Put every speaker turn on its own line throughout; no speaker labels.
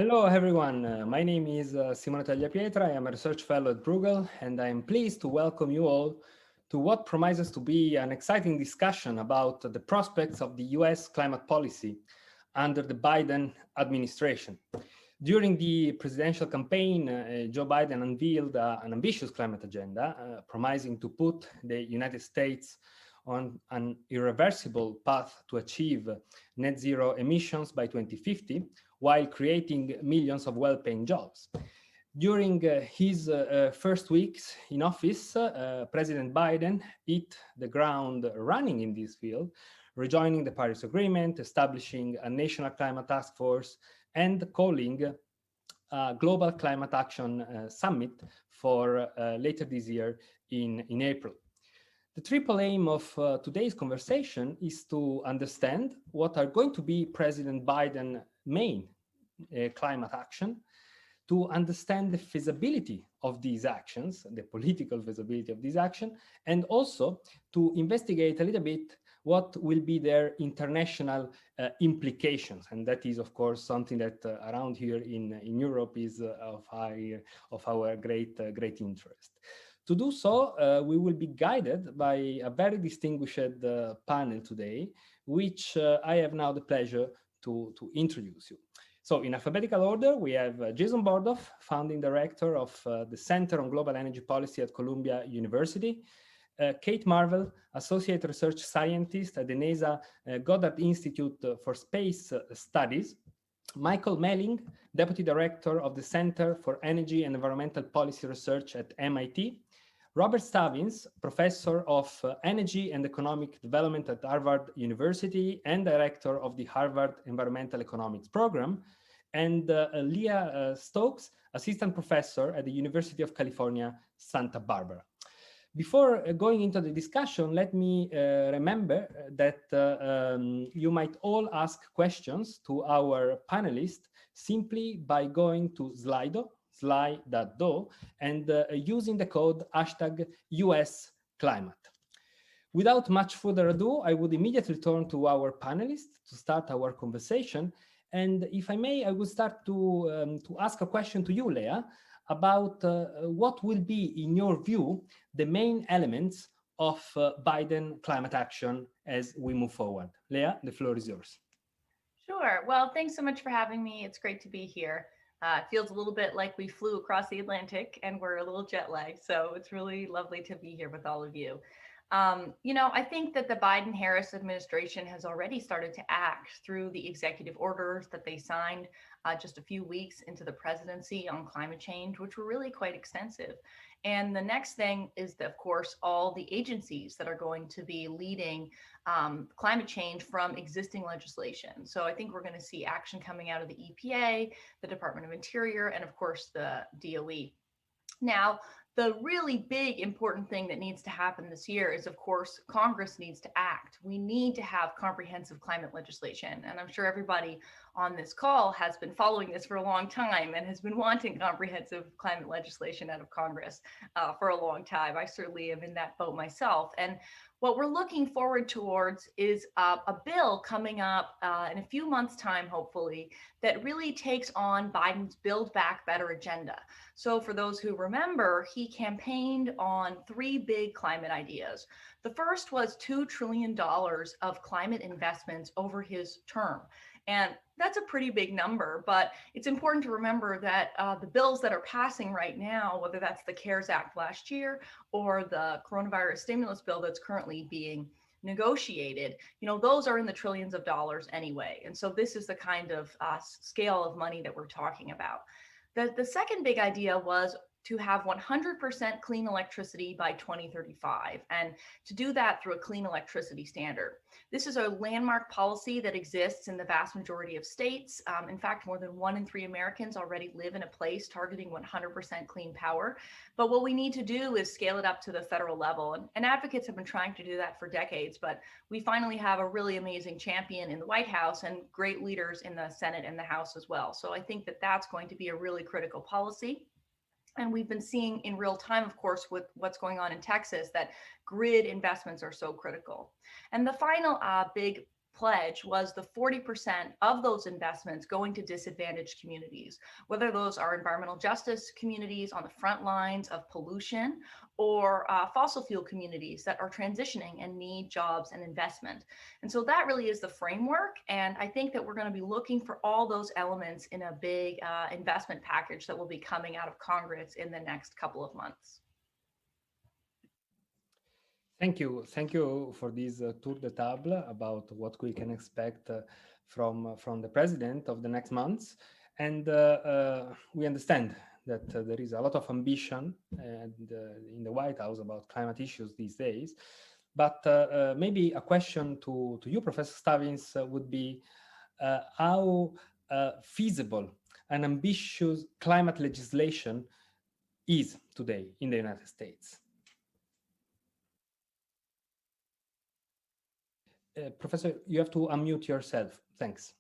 Hello, everyone. My name is Simone Tagliapietra. I am a research fellow at Bruegel, and I am pleased to welcome you all to what promises to be an exciting discussion about the prospects of the US climate policy under the Biden administration. During the presidential campaign, Joe Biden unveiled an ambitious climate agenda, promising to put the United States on an irreversible path to achieve net zero emissions by 2050, while creating millions of well-paying jobs. During his first weeks in office, President Biden hit the ground running in this field, rejoining the Paris Agreement, establishing a national climate task force, and calling a global climate action summit for later this year in April. The triple aim of today's conversation is to understand what are going to be President Biden's main climate action, to understand the feasibility of these actions, the political feasibility of these actions, and also to investigate a little bit what will be their international implications. And that is, of course, something that around here in Europe is of our great interest. To do so, we will be guided by a very distinguished panel today, which I have now the pleasure to introduce you. So in alphabetical order, we have Jason Bordoff, founding director of the Center on Global Energy Policy at Columbia University, Kate Marvell, associate research scientist at the NASA Goddard Institute for Space Studies, Michael Melling, deputy director of the Center for Energy and Environmental Policy Research at MIT, Robert Stavins, professor of energy and economic development at Harvard University and director of the Harvard Environmental Economics program, and Leah Stokes, assistant professor at the University of California, Santa Barbara. Before going into the discussion, let me remember that you might all ask questions to our panelists simply by going to Slido, and using the code #USClimate. Without much further ado, I would immediately turn to our panelists to start our conversation. And if I may, I would start to ask a question to you, Leah, about what will be, in your view, the main elements of Biden climate action as we move forward. Leah, the floor is yours.
Sure. Well, thanks so much for having me. It's great to be here. It feels a little bit like we flew across the Atlantic and we're a little jet lagged. So it's really lovely to be here with all of you. I think that the Biden-Harris administration has already started to act through the executive orders that they signed just a few weeks into the presidency on climate change, which were really quite extensive. And the next thing is, that, of course, all the agencies that are going to be leading climate change from existing legislation. So I think we're going to see action coming out of the EPA, the Department of Interior, and of course, the DOE. Now, the really big important thing that needs to happen this year is, of course, Congress needs to act. We need to have comprehensive climate legislation. And I'm sure everybody on this call has been following this for a long time and has been wanting comprehensive climate legislation out of Congress for a long time. I certainly am in that boat myself. And what we're looking forward towards is a bill coming up in a few months' time, hopefully, that really takes on Biden's Build Back Better agenda. So for those who remember, he campaigned on three big climate ideas. The first was $2 trillion of climate investments over his term. And that's a pretty big number, but it's important to remember that the bills that are passing right now, whether that's the CARES Act last year or the coronavirus stimulus bill that's currently being negotiated, those are in the trillions of dollars anyway. And so this is the kind of scale of money that we're talking about. The second big idea was to have 100% clean electricity by 2035, and to do that through a clean electricity standard. This is a landmark policy that exists in the vast majority of states. In fact, more than 1 in 3 Americans already live in a place targeting 100% clean power. But what we need to do is scale it up to the federal level. And advocates have been trying to do that for decades, but we finally have a really amazing champion in the White House and great leaders in the Senate and the House as well. So I think that that's going to be a really critical policy. And we've been seeing in real time, of course, with what's going on in Texas, that grid investments are so critical. And the final big pledge was the 40% of those investments going to disadvantaged communities, whether those are environmental justice communities on the front lines of pollution or fossil fuel communities that are transitioning and need jobs and investment. And so that really is the framework. And I think that we're going to be looking for all those elements in a big investment package that will be coming out of Congress in the next couple of months.
Thank you for this tour de table about what we can expect from the president of the next months. And we understand that there is a lot of ambition in the White House about climate issues these days. But maybe a question to you, Professor Stavins, would be how feasible an ambitious climate legislation is today in the United States. Professor, you have to unmute yourself. Thanks.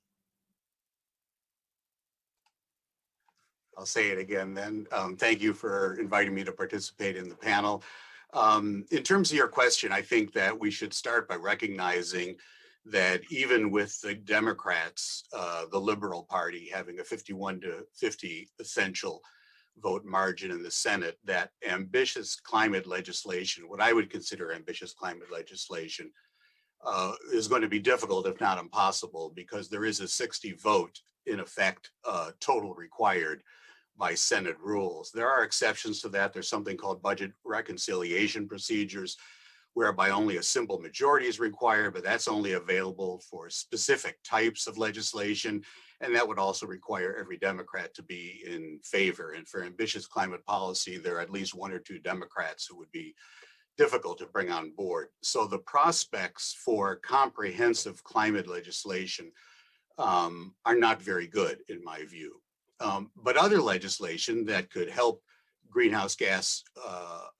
I'll say it again then. Thank you for inviting me to participate in the panel. In terms of your question, I think that we should start by recognizing that even with the Democrats, the Liberal Party having a 51-50 essential vote margin in the Senate, that ambitious climate legislation, what I would consider ambitious climate legislation, is going to be difficult, if not impossible, because there is a 60 vote, in effect, total required by Senate rules. There are exceptions to that. There's something called budget reconciliation procedures, whereby only a simple majority is required, but that's only available for specific types of legislation. And that would also require every Democrat to be in favor. And for ambitious climate policy, there are at least 1 or 2 Democrats who would be difficult to bring on board. So the prospects for comprehensive climate legislation are not very good in my view. But other legislation that could help greenhouse gas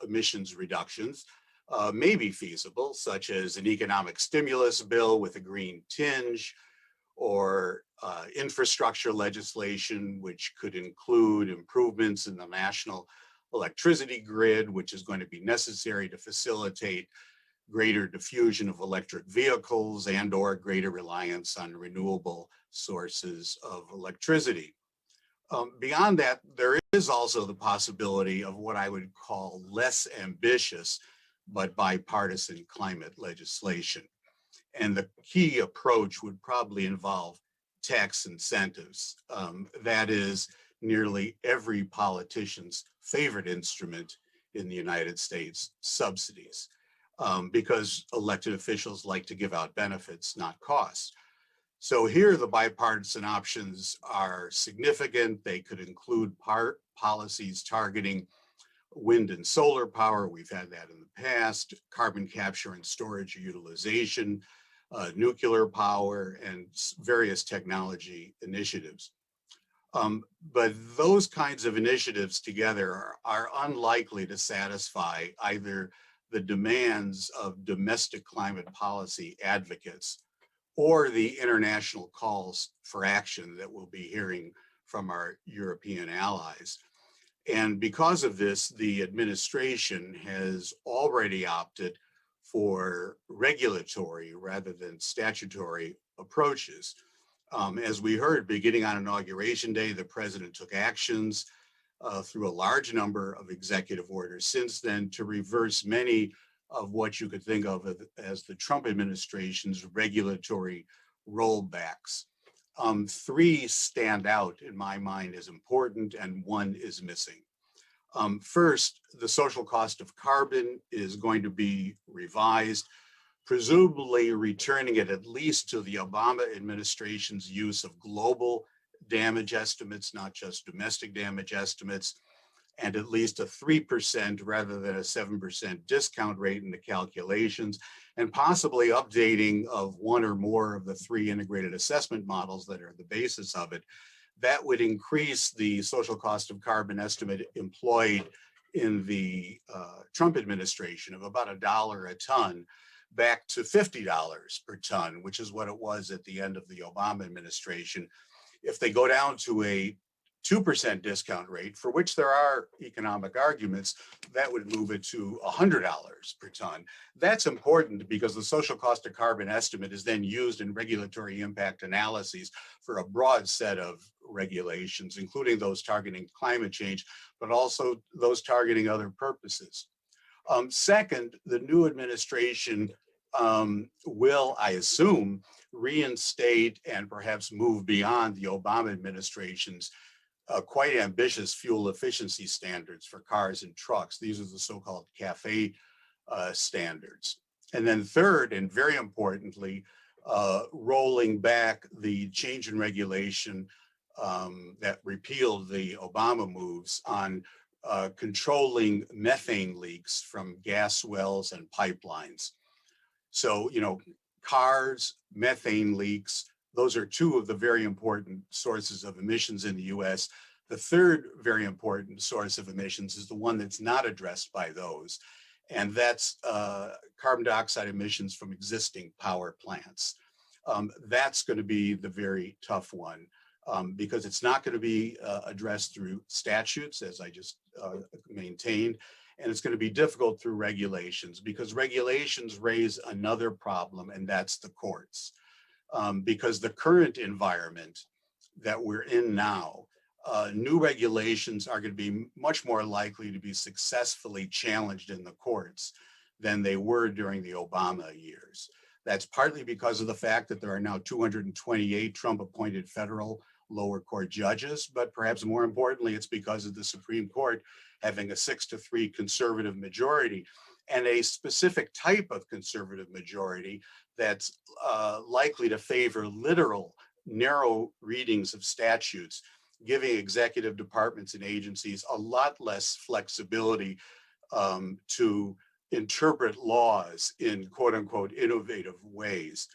emissions reductions may be feasible, such as an economic stimulus bill with a green tinge, or infrastructure legislation, which could include improvements in the national electricity grid, which is going to be necessary to facilitate greater diffusion of electric vehicles and or greater reliance on renewable sources of electricity. Beyond that, there is also the possibility of what I would call less ambitious but bipartisan climate legislation. And the key approach would probably involve tax incentives. That is nearly every politician's favorite instrument in the United States, subsidies, because elected officials like to give out benefits, not costs. So here the bipartisan options are significant. They could include policies targeting wind and solar power. We've had that in the past, carbon capture and storage utilization, nuclear power, and various technology initiatives. But those kinds of initiatives together are unlikely to satisfy either the demands of domestic climate policy advocates or the international calls for action that we'll be hearing from our European allies. And because of this, the administration has already opted for regulatory rather than statutory approaches. As we heard, beginning on Inauguration Day, the president took actions through a large number of executive orders since then to reverse many of what you could think of as the Trump administration's regulatory rollbacks. 3 stand out in my mind as important, and 1 is missing. First, the social cost of carbon is going to be revised, presumably returning it at least to the Obama administration's use of global damage estimates, not just domestic damage estimates, and at least a 3% rather than a 7% discount rate in the calculations, and possibly updating of 1 or more of the 3 integrated assessment models that are the basis of it. That would increase the social cost of carbon estimate employed in the Trump administration of about $1 a ton back to $50 per ton, which is what it was at the end of the Obama administration. If they go down to a 2% discount rate, for which there are economic arguments, that would move it to $100 per ton. That's important because the social cost of carbon estimate is then used in regulatory impact analyses for a broad set of regulations, including those targeting climate change, but also those targeting other purposes. Second, the new administration will, I assume, reinstate and perhaps move beyond the Obama administration's quite ambitious fuel efficiency standards for cars and trucks. These are the so-called CAFE standards. And then third, and very importantly, rolling back the change in regulation that repealed the Obama moves on controlling methane leaks from gas wells and pipelines. So, cars, methane leaks, those are two of the very important sources of emissions in the US. The third very important source of emissions is the one that's not addressed by those, and that's carbon dioxide emissions from existing power plants. That's going to be the very tough one because it's not going to be addressed through statutes, as I just maintained, and it's going to be difficult through regulations because regulations raise another problem, and that's the courts. Because the current environment that we're in now, new regulations are going to be much more likely to be successfully challenged in the courts than they were during the Obama years. That's partly because of the fact that there are now 228 Trump-appointed federal lower court judges, but perhaps more importantly, it's because of the Supreme Court having a 6-3 conservative majority and a specific type of conservative majority that's likely to favor literal, narrow readings of statutes, giving executive departments and agencies a lot less flexibility to interpret laws in quote unquote innovative ways.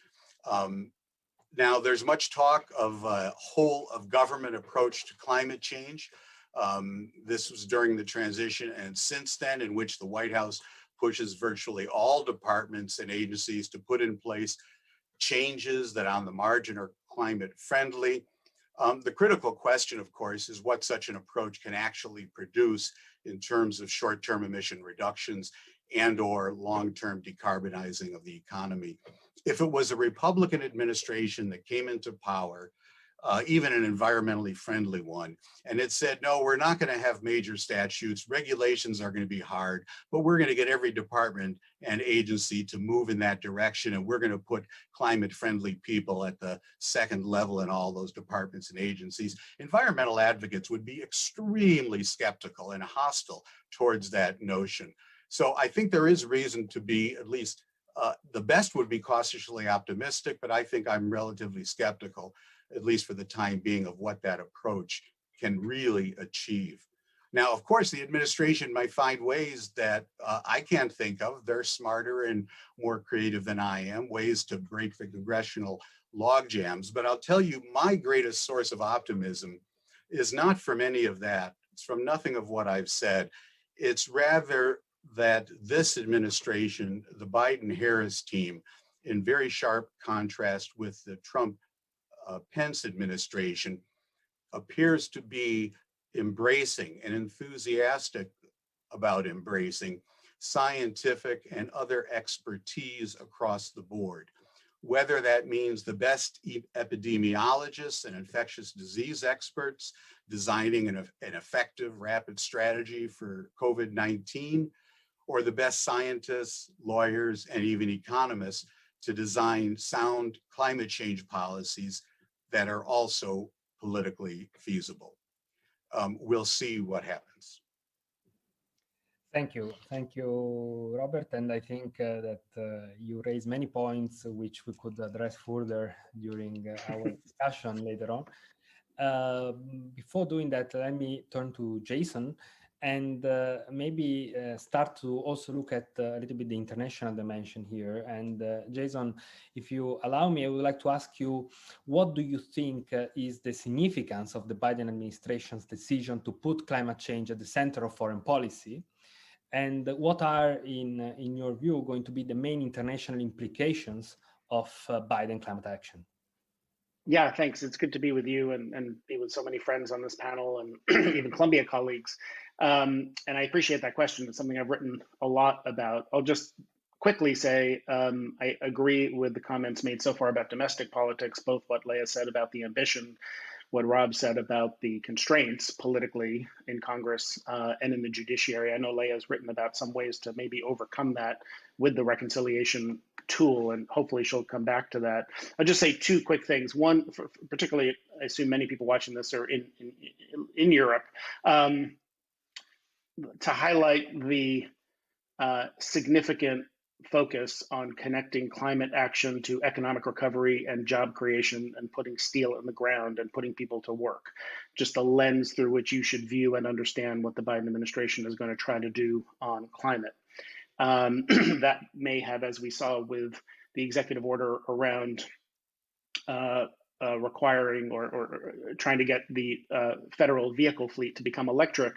Now, there's much talk of a whole of government approach to climate change. This was during the transition and since then, in which the White House pushes virtually all departments and agencies to put in place changes that on the margin are climate friendly. The critical question, of course, is what such an approach can actually produce in terms of short-term emission reductions and or long-term decarbonizing of the economy. If it was a Republican administration that came into power, even an environmentally friendly one, and it said, no, we're not going to have major statutes, regulations are going to be hard, but we're going to get every department and agency to move in that direction, and we're going to put climate-friendly people at the second level in all those departments and agencies, environmental advocates would be extremely skeptical and hostile towards that notion. So I think there is reason to be, at least the best would be cautiously optimistic, but I think I'm relatively skeptical, at least for the time being, of what that approach can really achieve. Now, of course, the administration might find ways that I can't think of. They're smarter and more creative than I am, ways to break the congressional log jams. But I'll tell you, my greatest source of optimism is not from any of that. It's from nothing of what I've said. It's rather that this administration, the Biden-Harris team, in very sharp contrast with the Trump-Pence administration, appears to be embracing and enthusiastic about embracing scientific and other expertise across the board. Whether that means the best epidemiologists and infectious disease experts designing an effective rapid strategy for COVID-19, or the best scientists, lawyers, and even economists to design sound climate change policies that are also politically feasible. We'll see what happens.
Thank you, Robert. And I think that you raised many points which we could address further during our discussion later on. Before doing that, let me turn to Jason and maybe start to also look at a little bit the international dimension here. And Jason, if you allow me, I would like to ask you, what do you think is the significance of the Biden administration's decision to put climate change at the center of foreign policy? And what are, in your view, going to be the main international implications of Biden climate action?
Yeah, thanks. It's good to be with you and be with so many friends on this panel and even Columbia colleagues. And I appreciate that question. It's something I've written a lot about. I'll just quickly say I agree with the comments made so far about domestic politics, both what Leah said about the ambition, what Rob said about the constraints politically in Congress and in the judiciary. I know Leah's written about some ways to maybe overcome that with the reconciliation tool, and hopefully she'll come back to that. I'll just say two quick things. One, particularly, I assume many people watching this are in Europe, to highlight the significant focus on connecting climate action to economic recovery and job creation and putting steel in the ground and putting people to work. Just a lens through which you should view and understand what the Biden administration is going to try to do on climate. That may have, as we saw with the executive order around requiring or trying to get the federal vehicle fleet to become electric,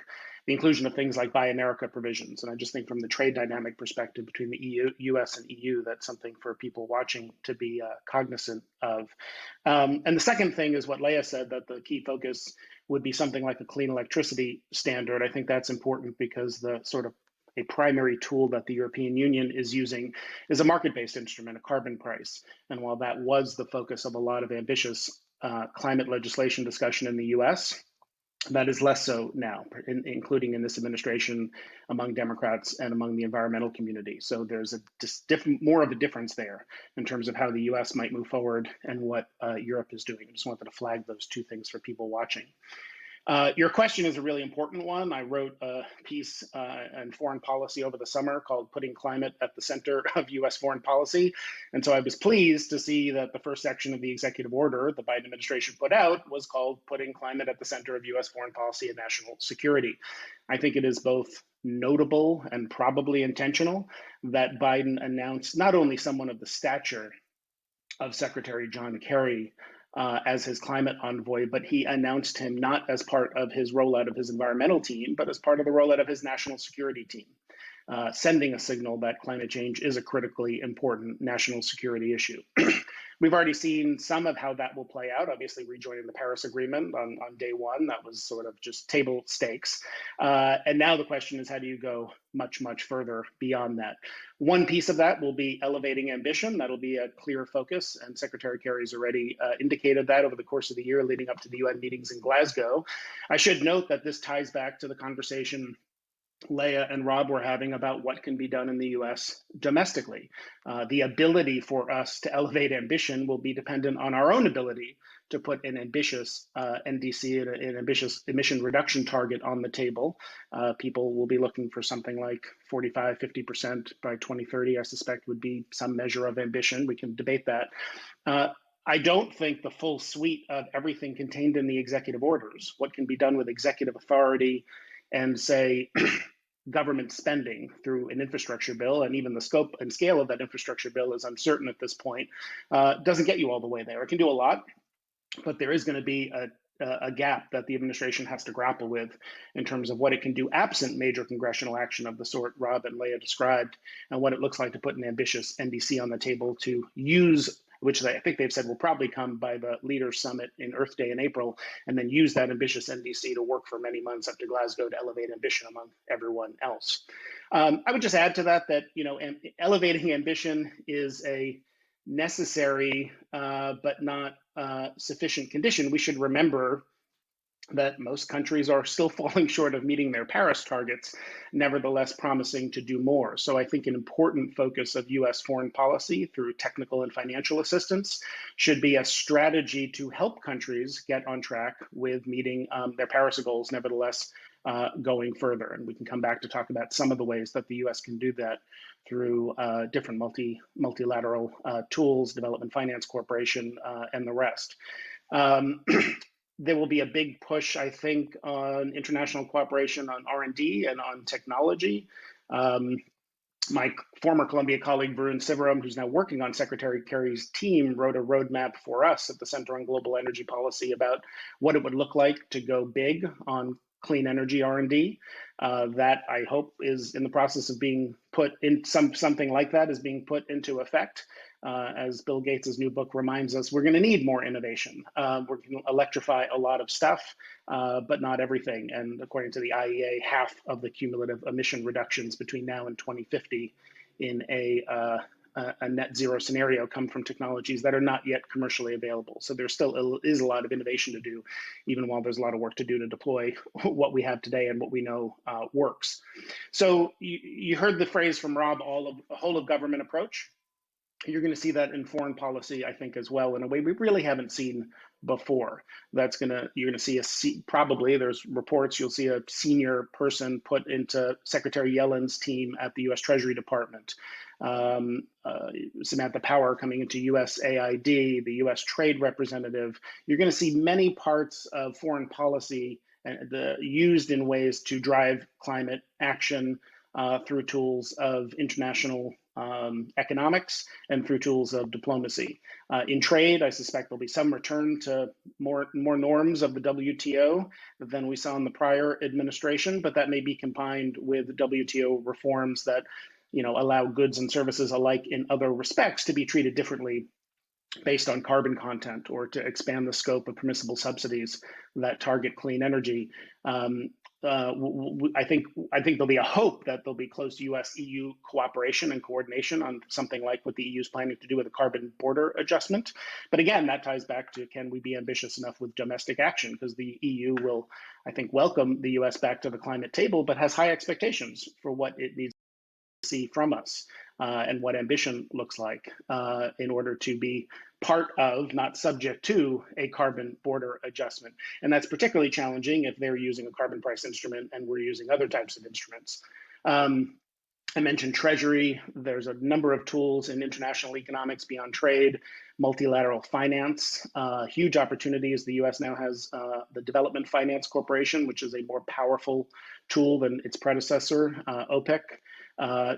the inclusion of things like Buy America provisions. And I just think from the trade dynamic perspective between the US and EU, that's something for people watching to be cognizant of. And the second thing is what Leah said, that the key focus would be something like a clean electricity standard. I think that's important because the sort of a primary tool that the European Union is using is a market-based instrument, a carbon price. And while that was the focus of a lot of ambitious climate legislation discussion in the US, that is less so now, including in this administration among Democrats and among the environmental community. So there's more of a difference there in terms of how the US might move forward and what Europe is doing. I just wanted to flag those two things for people watching. Your question is a really important one. I wrote a piece on foreign policy over the summer called Putting Climate at the Center of US Foreign Policy. And so I was pleased to see that the first section of the executive order the Biden administration put out was called Putting Climate at the Center of US Foreign Policy and National Security. I think it is both notable and probably intentional that Biden announced not only someone of the stature of Secretary John Kerry as his climate envoy, but he announced him not as part of his rollout of his environmental team, but as part of the rollout of his national security team, sending a signal that climate change is a critically important national security issue. We've already seen some of how that will play out. Obviously, rejoining the Paris Agreement on day one, that was sort of just table stakes. And now the question is, how do you go much, much further beyond that? One piece of that will be elevating ambition. That'll be a clear focus. And Secretary Kerry's already indicated that over the course of the year leading up to the UN meetings in Glasgow. I should note that this ties back to the conversation Leah and Rob were having about what can be done in the US domestically. The ability for us to elevate ambition will be dependent on our own ability to put an ambitious NDC, an ambitious emission reduction target on the table. People will be looking for something like 45, 50% by 2030, I suspect would be some measure of ambition. We can debate that. I don't think the full suite of everything contained in the executive orders, what can be done with executive authority and say government spending through an infrastructure bill, and even the scope and scale of that infrastructure bill is uncertain at this point, doesn't get you all the way there. It can do a lot, but there is going to be a gap that the administration has to grapple with in terms of what it can do absent major congressional action of the sort Rob and Leah described, and what it looks like to put an ambitious NDC on the table to use, which I think they've said will probably come by the Leaders Summit in Earth Day in April, and then use that ambitious NDC to work for many months up to Glasgow to elevate ambition among everyone else. I would just add to that, elevating ambition is a necessary but not sufficient condition. We should remember that most countries are still falling short of meeting their Paris targets, nevertheless promising to do more. So I think an important focus of US foreign policy through technical and financial assistance should be a strategy to help countries get on track with meeting their Paris goals, nevertheless going further. And we can come back to talk about some of the ways that the US can do that through different multilateral tools, Development Finance Corporation, and the rest. There will be a big push, I think, on international cooperation on R&D and on technology. My former Columbia colleague, Varun Sivaram, who's now working on Secretary Kerry's team, wrote a roadmap for us at the Center on Global Energy Policy about what it would look like to go big on clean energy R&D. That I hope is in the process of being put in, something like that is being put into effect. As Bill Gates' new book reminds us, we're going to need more innovation. We're going to electrify a lot of stuff, but not everything. And according to the IEA, half of the cumulative emission reductions between now and 2050 in a net zero scenario come from technologies that are not yet commercially available. So there still is a lot of innovation to do, even while there's a lot of work to do to deploy what we have today and what we know works. So you heard the phrase from Rob, a whole of government approach. You're going to see that in foreign policy, I think, as well, in a way we really haven't seen before. You're going to see probably, there's reports, you'll see a senior person put into Secretary Yellen's team at the US Treasury Department. Samantha Power coming into USAID, the US Trade Representative. You're going to see many parts of foreign policy used in ways to drive climate action through tools of international economics and through tools of diplomacy. In trade, I suspect there'll be some return to more norms of the WTO than we saw in the prior administration, but that may be combined with WTO reforms that allow goods and services alike in other respects to be treated differently based on carbon content, or to expand the scope of permissible subsidies that target clean energy. I think there'll be a hope that there'll be close US-EU cooperation and coordination on something like what the EU is planning to do with a carbon border adjustment. But again, that ties back to, can we be ambitious enough with domestic action? Because the EU will, I think, welcome the US back to the climate table, but has high expectations for what it needs to see from us and what ambition looks like in order to be part of, not subject to, a carbon border adjustment. And that's particularly challenging if they're using a carbon price instrument and we're using other types of instruments. I mentioned Treasury. There's a number of tools in international economics beyond trade, multilateral finance, huge opportunities. The US now has the Development Finance Corporation, which is a more powerful tool than its predecessor, OPEC,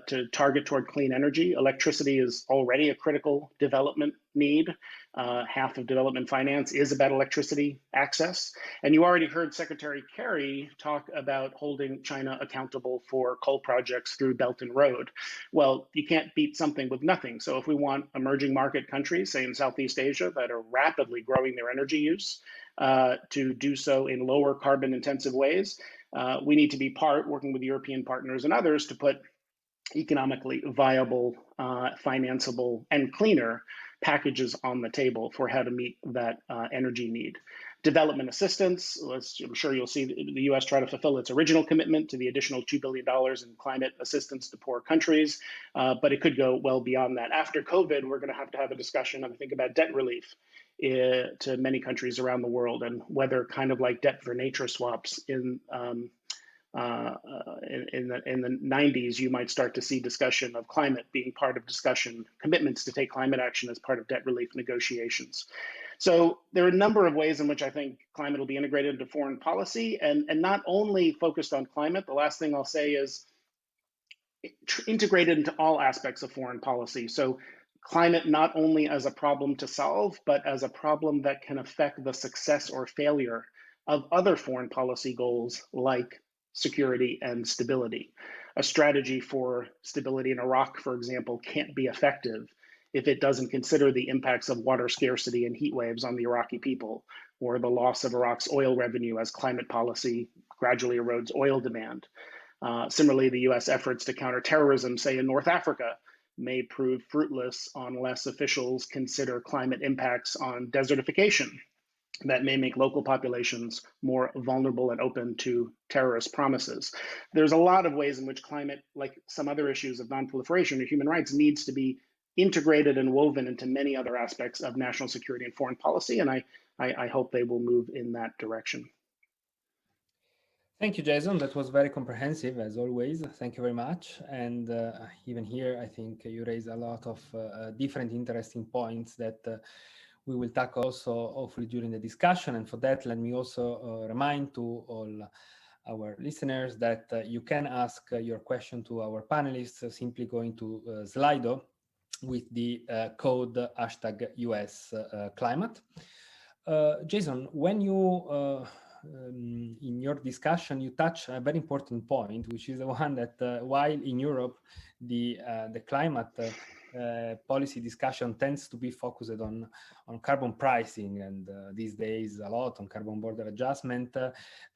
to target toward clean energy. Electricity is already a critical development need. Half of development finance is about electricity access. And you already heard Secretary Kerry talk about holding China accountable for coal projects through Belt and Road. Well, you can't beat something with nothing. So if we want emerging market countries, say in Southeast Asia, that are rapidly growing their energy use, to do so in lower carbon intensive ways, we need to be working with European partners and others to put economically viable, financeable, and cleaner packages on the table for how to meet that energy need. Development assistance, I'm sure you'll see the US try to fulfill its original commitment to the additional $2 billion in climate assistance to poor countries, but it could go well beyond that. After COVID, we're going to have a discussion, I think, about debt relief to many countries around the world, and whether kind of like debt for nature swaps in the 90s, you might start to see discussion of climate being part of discussion, commitments to take climate action as part of debt relief negotiations. So there are a number of ways in which I think climate will be integrated into foreign policy, and not only focused on climate. The last thing I'll say is integrated into all aspects of foreign policy. So climate not only as a problem to solve, but as a problem that can affect the success or failure of other foreign policy goals like security and stability. A strategy for stability in Iraq, for example, can't be effective if it doesn't consider the impacts of water scarcity and heat waves on the Iraqi people, or the loss of Iraq's oil revenue as climate policy gradually erodes oil demand. Similarly, the US efforts to counter terrorism, say in North Africa, may prove fruitless unless officials consider climate impacts on desertification that may make local populations more vulnerable and open to terrorist promises. There's a lot of ways in which climate, like some other issues of non-proliferation or human rights, needs to be integrated and woven into many other aspects of national security and foreign policy, and I hope they will move in that direction.
Thank you, Jason. That was very comprehensive, as always. Thank you very much. And even here, I think you raised a lot of different interesting points that we will tackle also hopefully during the discussion. And for that, let me also remind to all our listeners that you can ask your question to our panelists simply going to Slido with the code #US climate. Jason, when you in your discussion, you touch a very important point, which is the one that while in Europe, the climate policy discussion tends to be focused on carbon pricing, and these days a lot on carbon border adjustment.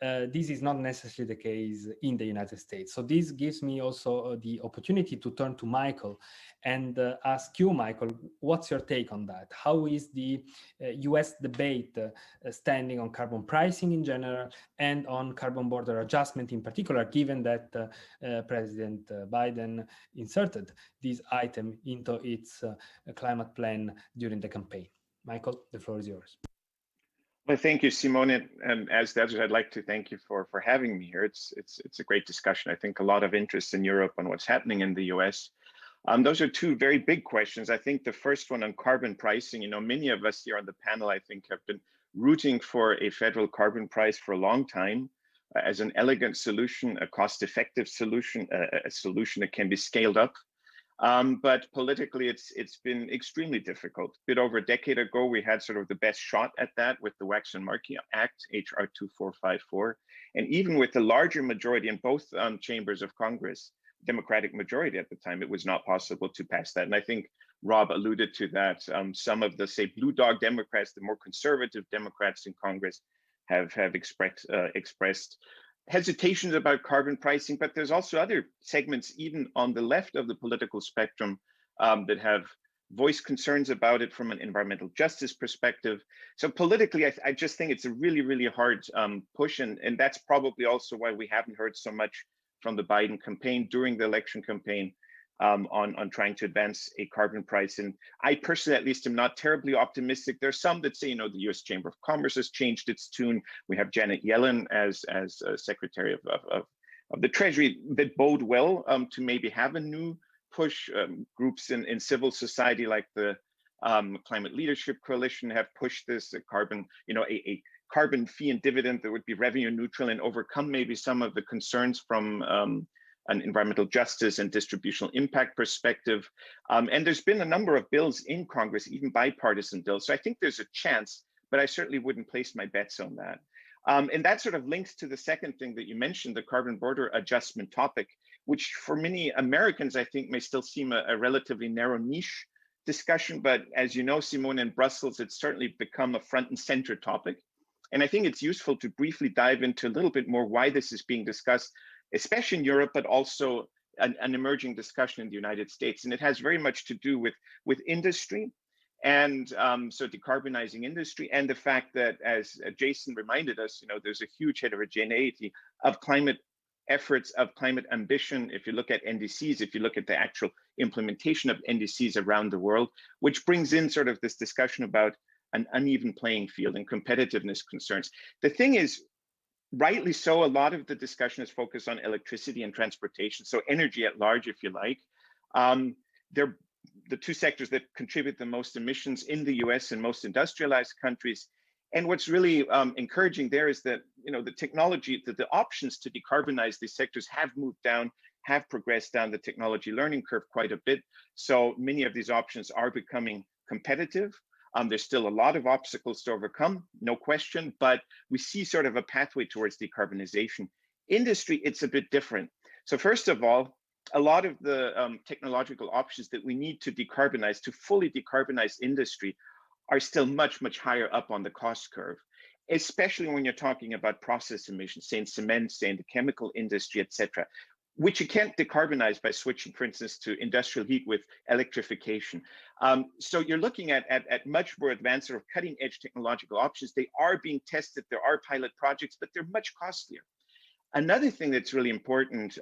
This is not necessarily the case in the United States. So this gives me also the opportunity to turn to Michael and ask you, Michael, what's your take on that? How is the US debate standing on carbon pricing in general and on carbon border adjustment in particular, given that President Biden inserted this item into its climate plan during the campaign? Michael, the floor is yours.
Well, thank you, Simone. And as the others, I'd like to thank you for having me here. It's a great discussion. I think a lot of interest in Europe on what's happening in the US. Those are two very big questions. I think the first one on carbon pricing, you know, many of us here on the panel, I think, have been rooting for a federal carbon price for a long time as an elegant solution, a cost-effective solution, a solution that can be scaled up. But politically, it's been extremely difficult. A bit over a decade ago, we had sort of the best shot at that with the Waxman-Markey Act, HR 2454. And even with the larger majority in both chambers of Congress, Democratic majority at the time, it was not possible to pass that. And I think Rob alluded to that. Some of the, say, blue dog Democrats, the more conservative Democrats in Congress have expressed hesitations about carbon pricing, but there's also other segments, even on the left of the political spectrum, that have voiced concerns about it from an environmental justice perspective. So politically, I just think it's a really, really hard push. And that's probably also why we haven't heard so much from the Biden campaign during the election campaign on trying to advance a carbon price. And I personally, at least, am not terribly optimistic. There's some that say, you know, the US Chamber of Commerce has changed its tune. We have Janet Yellen as Secretary of the Treasury that bode well to maybe have a new push. Groups in civil society like the Climate Leadership Coalition have pushed this carbon, you know, a carbon fee and dividend that would be revenue neutral and overcome maybe some of the concerns from an environmental justice and distributional impact perspective. And there's been a number of bills in Congress, even bipartisan bills. So I think there's a chance, but I certainly wouldn't place my bets on that. And that sort of links to the second thing that you mentioned, the carbon border adjustment topic, which for many Americans, I think may still seem a relatively narrow niche discussion. But as you know, Simone, in Brussels, it's certainly become a front and center topic. And I think it's useful to briefly dive into a little bit more why this is being discussed, especially in Europe, but also an emerging discussion in the United States. And it has very much to do with industry and so decarbonizing industry, and the fact that, as Jason reminded us, you know, there's a huge heterogeneity of climate efforts, of climate ambition. If you look at NDCs, if you look at the actual implementation of NDCs around the world, which brings in sort of this discussion about an uneven playing field and competitiveness concerns. The thing is, rightly so, a lot of the discussion is focused on electricity and transportation, so energy at large, if you like. They're the two sectors that contribute the most emissions in the US and most industrialized countries. And what's really encouraging there is that, you know, the technology, the options to decarbonize these sectors have moved down, have progressed down the technology learning curve quite a bit. So many of these options are becoming competitive. There's still a lot of obstacles to overcome, no question, but we see sort of a pathway towards decarbonization. Industry, it's a bit different. So first of all, a lot of the technological options that we need to decarbonize, to fully decarbonize industry, are still much, much higher up on the cost curve, especially when you're talking about process emissions, say in cement, say in the chemical industry, et cetera, which you can't decarbonize by switching, for instance, to industrial heat with electrification. So you're looking at much more advanced sort of cutting edge technological options. They are being tested, there are pilot projects, but they're much costlier. Another thing that's really important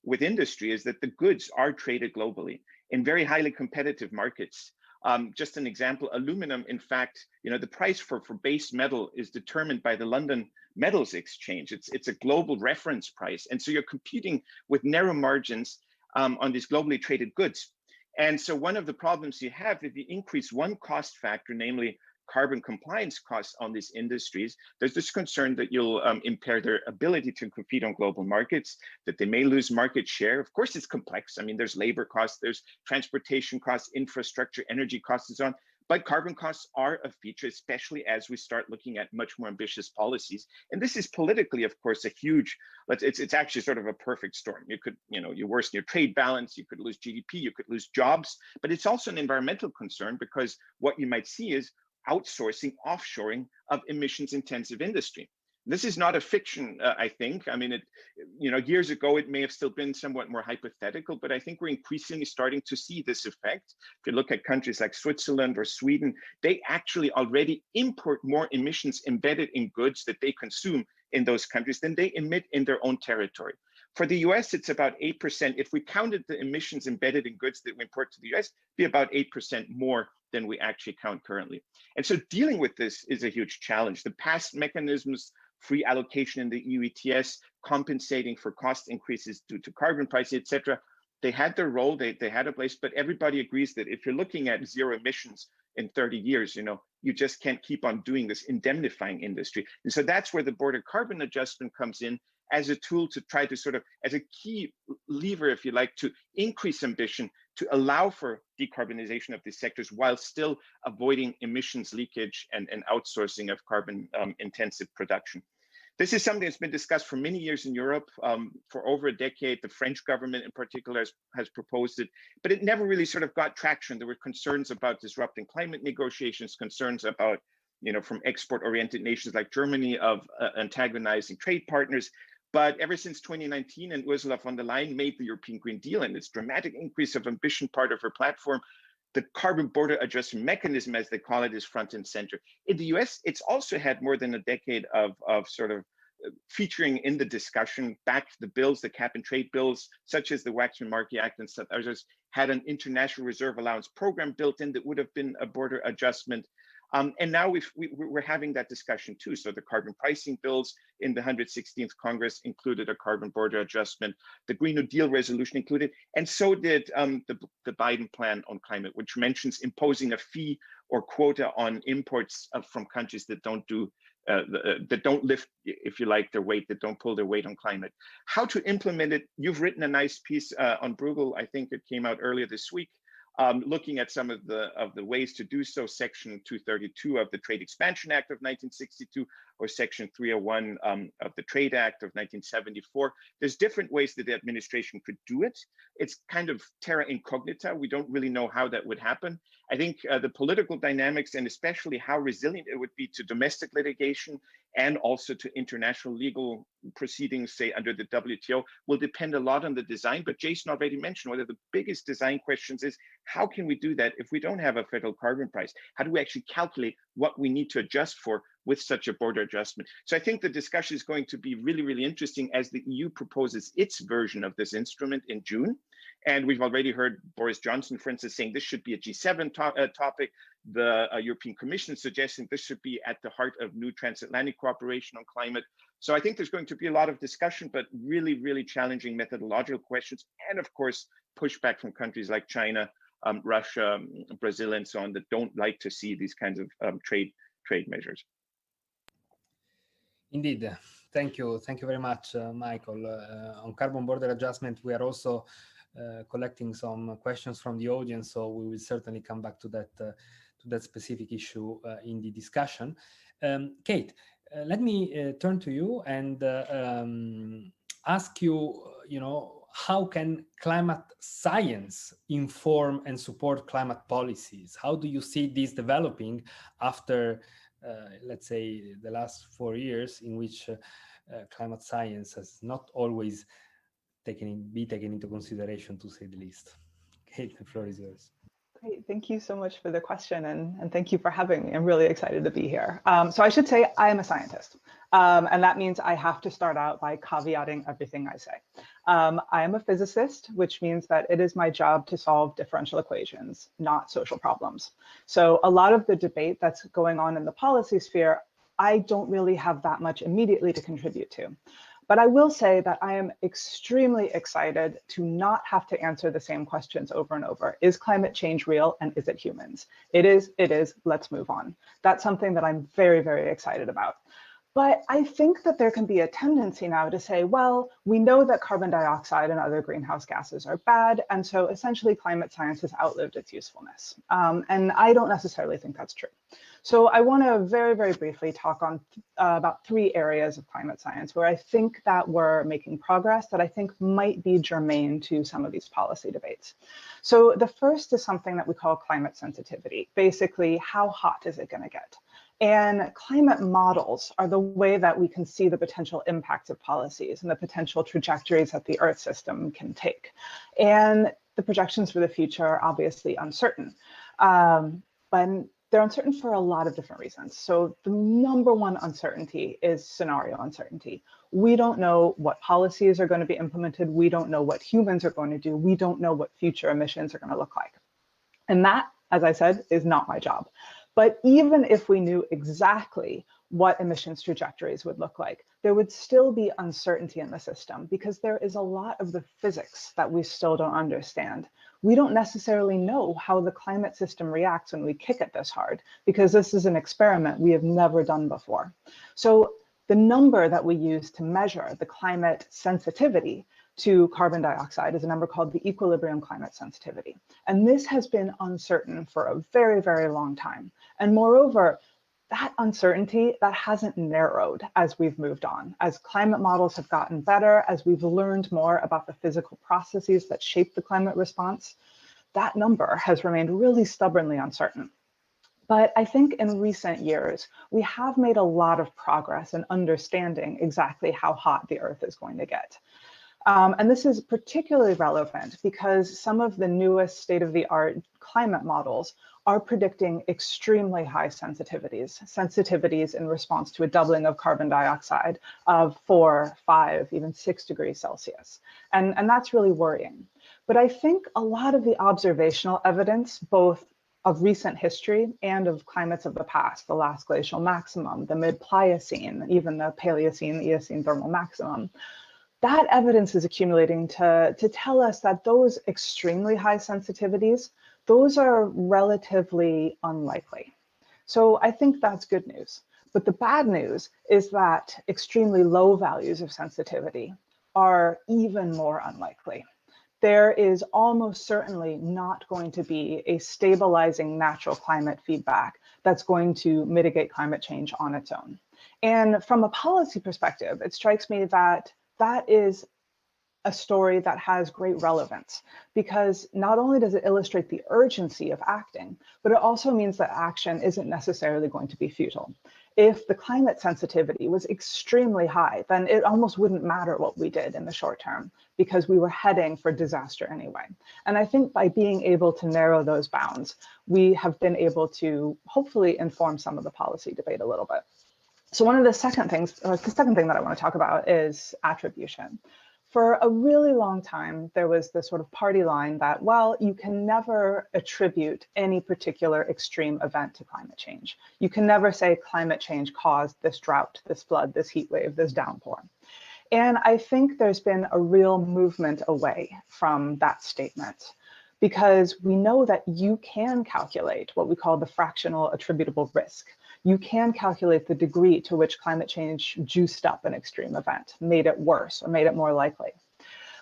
with industry is that the goods are traded globally in very highly competitive markets. Just an example, aluminum, in fact, you know, the price for base metal is determined by the London Metals Exchange. It's a global reference price. And so you're competing with narrow margins on these globally traded goods. And so one of the problems you have, if you increase one cost factor, namely carbon compliance costs on these industries, there's this concern that you'll impair their ability to compete on global markets, that they may lose market share. Of course, it's complex. I mean, there's labor costs, there's transportation costs, infrastructure, energy costs, and so on. But carbon costs are a feature, especially as we start looking at much more ambitious policies. And this is politically, of course, a huge, it's actually sort of a perfect storm. You could, you worsen your trade balance, you could lose GDP, you could lose jobs, but it's also an environmental concern, because what you might see is outsourcing, offshoring of emissions intensive industry. This is not a fiction, I think. I mean, years ago, it may have still been somewhat more hypothetical, but I think we're increasingly starting to see this effect. If you look at countries like Switzerland or Sweden, they actually already import more emissions embedded in goods that they consume in those countries than they emit in their own territory. For the US, it's about 8%. If we counted the emissions embedded in goods that we import to the US, it'd be about 8% more than we actually count currently. And so dealing with this is a huge challenge. The past mechanisms, free allocation in the EU ETS, compensating for cost increases due to carbon pricing, et cetera, they had their role, they had a place, but everybody agrees that if you're looking at zero emissions in 30 years, you just can't keep on doing this, indemnifying industry. And so that's where the border carbon adjustment comes in as a tool to try to sort of, as a key lever, if you like, to increase ambition, to allow for decarbonization of these sectors while still avoiding emissions leakage and outsourcing of carbon intensive production. This is something that's been discussed for many years in Europe. For over a decade, the French government in particular has proposed it, but it never really sort of got traction. There were concerns about disrupting climate negotiations, concerns about, from export-oriented nations like Germany of antagonizing trade partners. But ever since 2019, and Ursula von der Leyen made the European Green Deal and its dramatic increase of ambition part of her platform, the carbon border adjustment mechanism, as they call it, is front and center. In the US, it's also had more than a decade of sort of featuring in the discussion. Back the bills, the cap and trade bills, such as the Waxman-Markey Act and some others, had an international reserve allowance program built in that would have been a border adjustment. And now we're having that discussion too. So the carbon pricing bills in the 116th Congress included a carbon border adjustment. The Green New Deal resolution included, and so did the Biden plan on climate, which mentions imposing a fee or quota on imports from countries that don't do that don't lift, if you like, their weight, that don't pull their weight on climate. How to implement it? You've written a nice piece on Bruegel. I think it came out earlier this week. Looking at some of the ways to do so, Section 232 of the Trade Expansion Act of 1962 or Section 301 of the Trade Act of 1974. There's different ways that the administration could do it. It's kind of terra incognita. We don't really know how that would happen. I think the political dynamics and especially how resilient it would be to domestic litigation and also to international legal proceedings, say under the WTO, will depend a lot on the design. But Jason already mentioned one of the biggest design questions is, how can we do that if we don't have a federal carbon price? How do we actually calculate what we need to adjust for with such a border adjustment? So I think the discussion is going to be really, really interesting as the EU proposes its version of this instrument in June. And we've already heard Boris Johnson, for instance, saying this should be a G7 topic. The European Commission suggesting this should be at the heart of new transatlantic cooperation on climate. So I think there's going to be a lot of discussion, but really, really challenging methodological questions. And of course, pushback from countries like China, Russia, Brazil, and so on, that don't like to see these kinds of trade measures.
Indeed. Thank you very much, Michael. On carbon border adjustment, we are also collecting some questions from the audience, so we will certainly come back to that specific issue in the discussion. Kate, let me turn to you and ask you, how can climate science inform and support climate policies? How do you see this developing after, let's say, the last 4 years in which climate science has not always be taken into consideration, to say the least? Kate, the floor is yours.
Great, thank you so much for the question, and thank you for having me. I'm really excited to be here. So I should say I am a scientist, and that means I have to start out by caveating everything I say. I am a physicist, which means that it is my job to solve differential equations, not social problems. So a lot of the debate that's going on in the policy sphere, I don't really have that much immediately to contribute to. But I will say that I am extremely excited to not have to answer the same questions over and over. Is climate change real, and is it humans? It is, let's move on. That's something that I'm very, very excited about. But I think that there can be a tendency now to say, well, we know that carbon dioxide and other greenhouse gases are bad, and so essentially climate science has outlived its usefulness. And I don't necessarily think that's true. So I want to very, very briefly talk on about 3 areas of climate science where I think that we're making progress that I think might be germane to some of these policy debates. So the first is something that we call climate sensitivity. Basically, how hot is it going to get? And climate models are the way that we can see the potential impacts of policies and the potential trajectories that the Earth system can take. And the projections for the future are obviously uncertain. But they're uncertain for a lot of different reasons. So the number one uncertainty is scenario uncertainty. We don't know what policies are going to be implemented. We don't know what humans are going to do. We don't know what future emissions are going to look like. And that, as I said, is not my job. But even if we knew exactly what emissions trajectories would look like, there would still be uncertainty in the system because there is a lot of the physics that we still don't understand. We don't necessarily know how the climate system reacts when we kick it this hard because this is an experiment we have never done before. So the number that we use to measure the climate sensitivity to carbon dioxide is a number called the equilibrium climate sensitivity. And this has been uncertain for a very, very long time. And moreover, that uncertainty, that hasn't narrowed as we've moved on. As climate models have gotten better, as we've learned more about the physical processes that shape the climate response, that number has remained really stubbornly uncertain. But I think in recent years, we have made a lot of progress in understanding exactly how hot the Earth is going to get. And this is particularly relevant because some of the newest state-of-the-art climate models are predicting extremely high sensitivities in response to a doubling of carbon dioxide of 4, 5, even 6 degrees Celsius. And that's really worrying. But I think a lot of the observational evidence, both of recent history and of climates of the past, the last glacial maximum, the mid-Pliocene, even the Paleocene, Eocene thermal maximum, that evidence is accumulating to tell us that those extremely high sensitivities, those are relatively unlikely. So I think that's good news. But the bad news is that extremely low values of sensitivity are even more unlikely. There is almost certainly not going to be a stabilizing natural climate feedback that's going to mitigate climate change on its own. And from a policy perspective, it strikes me that that is a story that has great relevance because not only does it illustrate the urgency of acting, but it also means that action isn't necessarily going to be futile. If the climate sensitivity was extremely high, then it almost wouldn't matter what we did in the short term because we were heading for disaster anyway. And I think by being able to narrow those bounds, we have been able to hopefully inform some of the policy debate a little bit. So one of the second things, the second thing that I want to talk about is attribution. For a really long time, there was this sort of party line that, well, you can never attribute any particular extreme event to climate change. You can never say climate change caused this drought, this flood, this heat wave, this downpour. And I think there's been a real movement away from that statement because we know that you can calculate what we call the fractional attributable risk. You can calculate the degree to which climate change juiced up an extreme event, made it worse or made it more likely.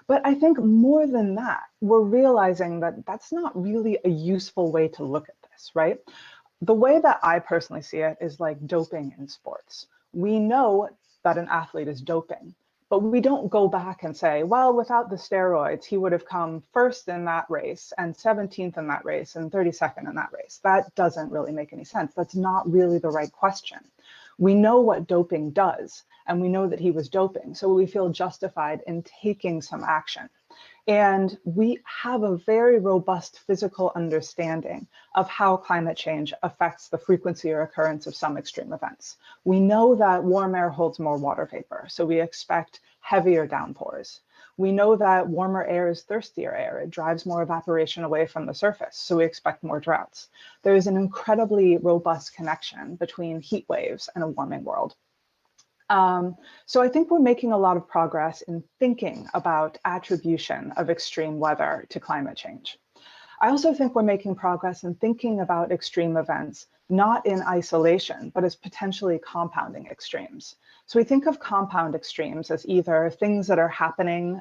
But I think more than that, we're realizing that that's not really a useful way to look at this, right? The way that I personally see it is like doping in sports. We know that an athlete is doping, but we don't go back and say, well, without the steroids, he would have come first in that race and 17th in that race and 32nd in that race. That doesn't really make any sense. That's not really the right question. We know what doping does, and we know that he was doping, so we feel justified in taking some action. And we have a very robust physical understanding of how climate change affects the frequency or occurrence of some extreme events. We know that warm air holds more water vapor, so we expect heavier downpours. We know that warmer air is thirstier air. It drives more evaporation away from the surface, so we expect more droughts. There is an incredibly robust connection between heat waves and a warming world. So I think we're making a lot of progress in thinking about attribution of extreme weather to climate change. I also think we're making progress in thinking about extreme events, not in isolation, but as potentially compounding extremes. So we think of compound extremes as either things that are happening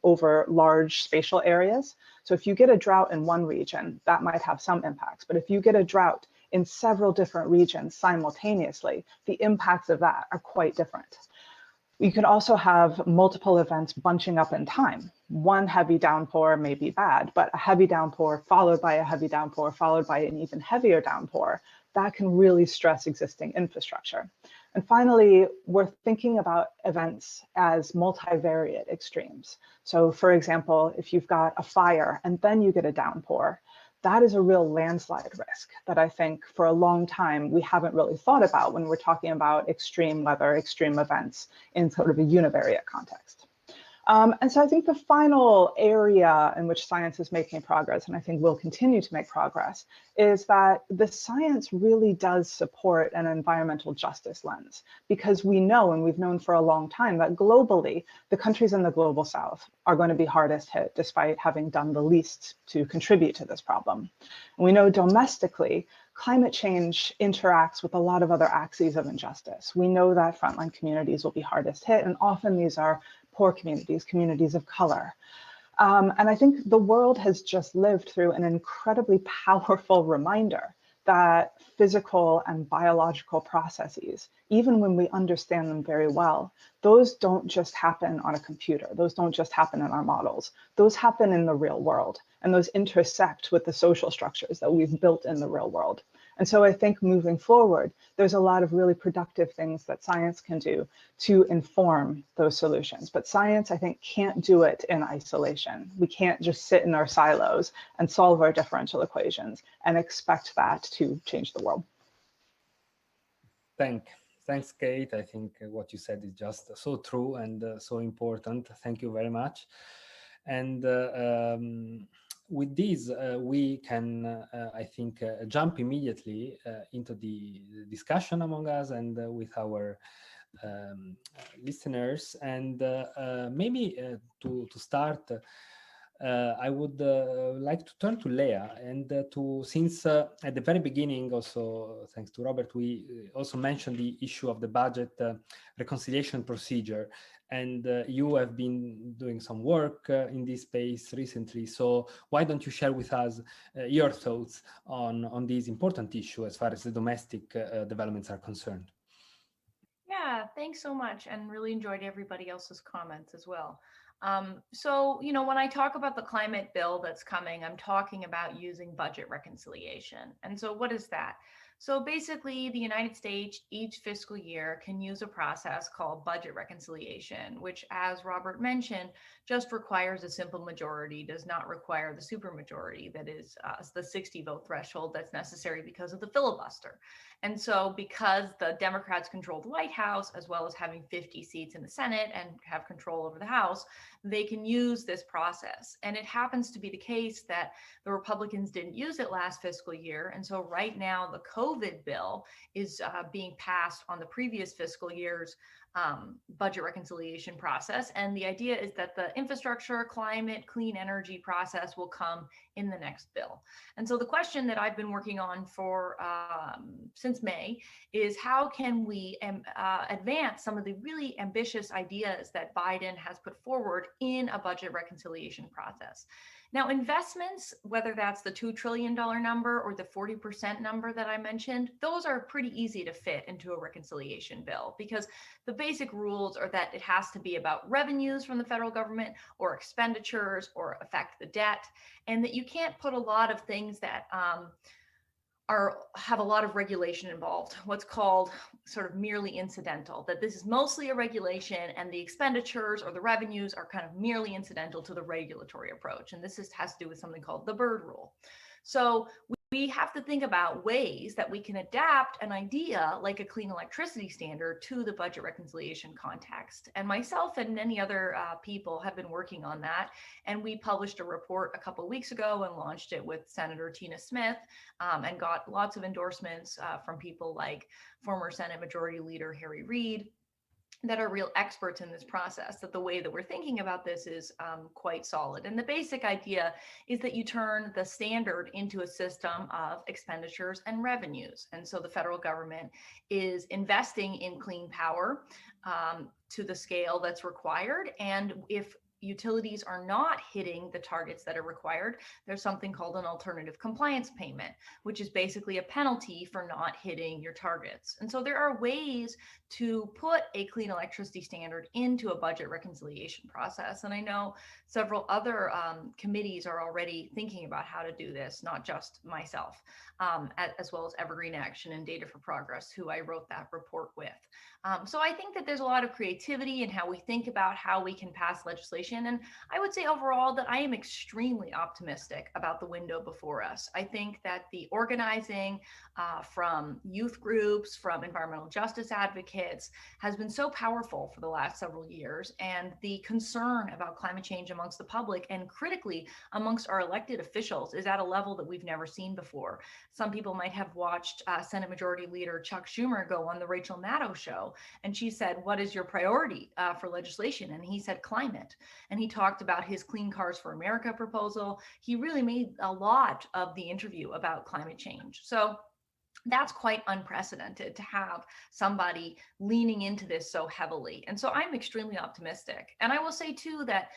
over large spatial areas. So if you get a drought in one region, that might have some impacts. But if you get a drought in several different regions simultaneously, the impacts of that are quite different. You can also have multiple events bunching up in time. One heavy downpour may be bad, but a heavy downpour followed by a heavy downpour followed by an even heavier downpour, that can really stress existing infrastructure. And finally, we're thinking about events as multivariate extremes. So for example, if you've got a fire and then you get a downpour, that is a real landslide risk that I think for a long time we haven't really thought about when we're talking about extreme weather, extreme events in sort of a univariate context. And so I think the final area in which science is making progress, and I think will continue to make progress, is that the science really does support an environmental justice lens, because we know, and we've known for a long time, that globally, the countries in the global south are going to be hardest hit despite having done the least to contribute to this problem. And we know domestically, climate change interacts with a lot of other axes of injustice. We know that frontline communities will be hardest hit, and often these are poor communities, communities of color. And I think the world has just lived through an incredibly powerful reminder that physical and biological processes, even when we understand them very well, those don't just happen on a computer. Those don't just happen in our models. Those happen in the real world, and those intersect with the social structures that we've built in the real world. And so I think moving forward, there's a lot of really productive things that science can do to inform those solutions. But science, I think, can't do it in isolation. We can't just sit in our silos and solve our differential equations and expect that to change the world.
Thanks, Kate. I think what you said is just so true and so important. Thank you very much. And with this, we can, I think, jump immediately into the discussion among us and with our listeners. And maybe to start, I would like to turn to Leah and since at the very beginning, also thanks to Robert, we also mentioned the issue of the budget reconciliation procedure. And you have been doing some work in this space recently. So why don't you share with us your thoughts on this important issue as far as the domestic developments are concerned?
Yeah, thanks so much. And really enjoyed everybody else's comments as well. So, you know, when I talk about the climate bill that's coming, I'm talking about using budget reconciliation. And so what is that? So basically, the United States each fiscal year can use a process called budget reconciliation, which, as Robert mentioned, just requires a simple majority, does not require the supermajority, that is the 60 vote threshold that's necessary because of the filibuster. And so because the Democrats control the White House, as well as having 50 seats in the Senate and have control over the House, they can use this process. And it happens to be the case that the Republicans didn't use it last fiscal year. And so right now, the COVID bill is being passed on the previous fiscal year's budget reconciliation process. And the idea is that the infrastructure, climate, clean energy process will come in the next bill. And so the question that I've been working on for since May is how can we advance some of the really ambitious ideas that Biden has put forward in a budget reconciliation process. Now, investments, whether that's the $2 trillion number or the 40% number that I mentioned, those are pretty easy to fit into a reconciliation bill because the basic rules are that it has to be about revenues from the federal government or expenditures or affect the debt, and that you can't put a lot of things that have a lot of regulation involved, what's called sort of merely incidental, that this is mostly a regulation and the expenditures or the revenues are kind of merely incidental to the regulatory approach. And this has to do with something called the Byrd Rule. So we have to think about ways that we can adapt an idea like a clean electricity standard to the budget reconciliation context. And myself and many other people have been working on that. And we published a report a couple of weeks ago and launched it with Senator Tina Smith and got lots of endorsements from people like former Senate Majority Leader Harry Reid, that are real experts in this process, that the way that we're thinking about this is quite solid. And the basic idea is that you turn the standard into a system of expenditures and revenues. And so the federal government is investing in clean power to the scale that's required. And if utilities are not hitting the targets that are required, there's something called an alternative compliance payment, which is basically a penalty for not hitting your targets. And so there are ways to put a clean electricity standard into a budget reconciliation process. And I know several other committees are already thinking about how to do this, not just myself, as well as Evergreen Action and Data for Progress, who I wrote that report with. So I think that there's a lot of creativity in how we think about how we can pass legislation. And I would say overall that I am extremely optimistic about the window before us. I think that the organizing from youth groups, from environmental justice advocates has been so powerful for the last several years. And the concern about climate change amongst the public and critically amongst our elected officials is at a level that we've never seen before. Some people might have watched Senate Majority Leader Chuck Schumer go on the Rachel Maddow show, and she said, "What is your priority for legislation?" And he said, "Climate." And he talked about his Clean Cars for America proposal. He really made a lot of the interview about climate change. So that's quite unprecedented to have somebody leaning into this so heavily. And so I'm extremely optimistic. And I will say too that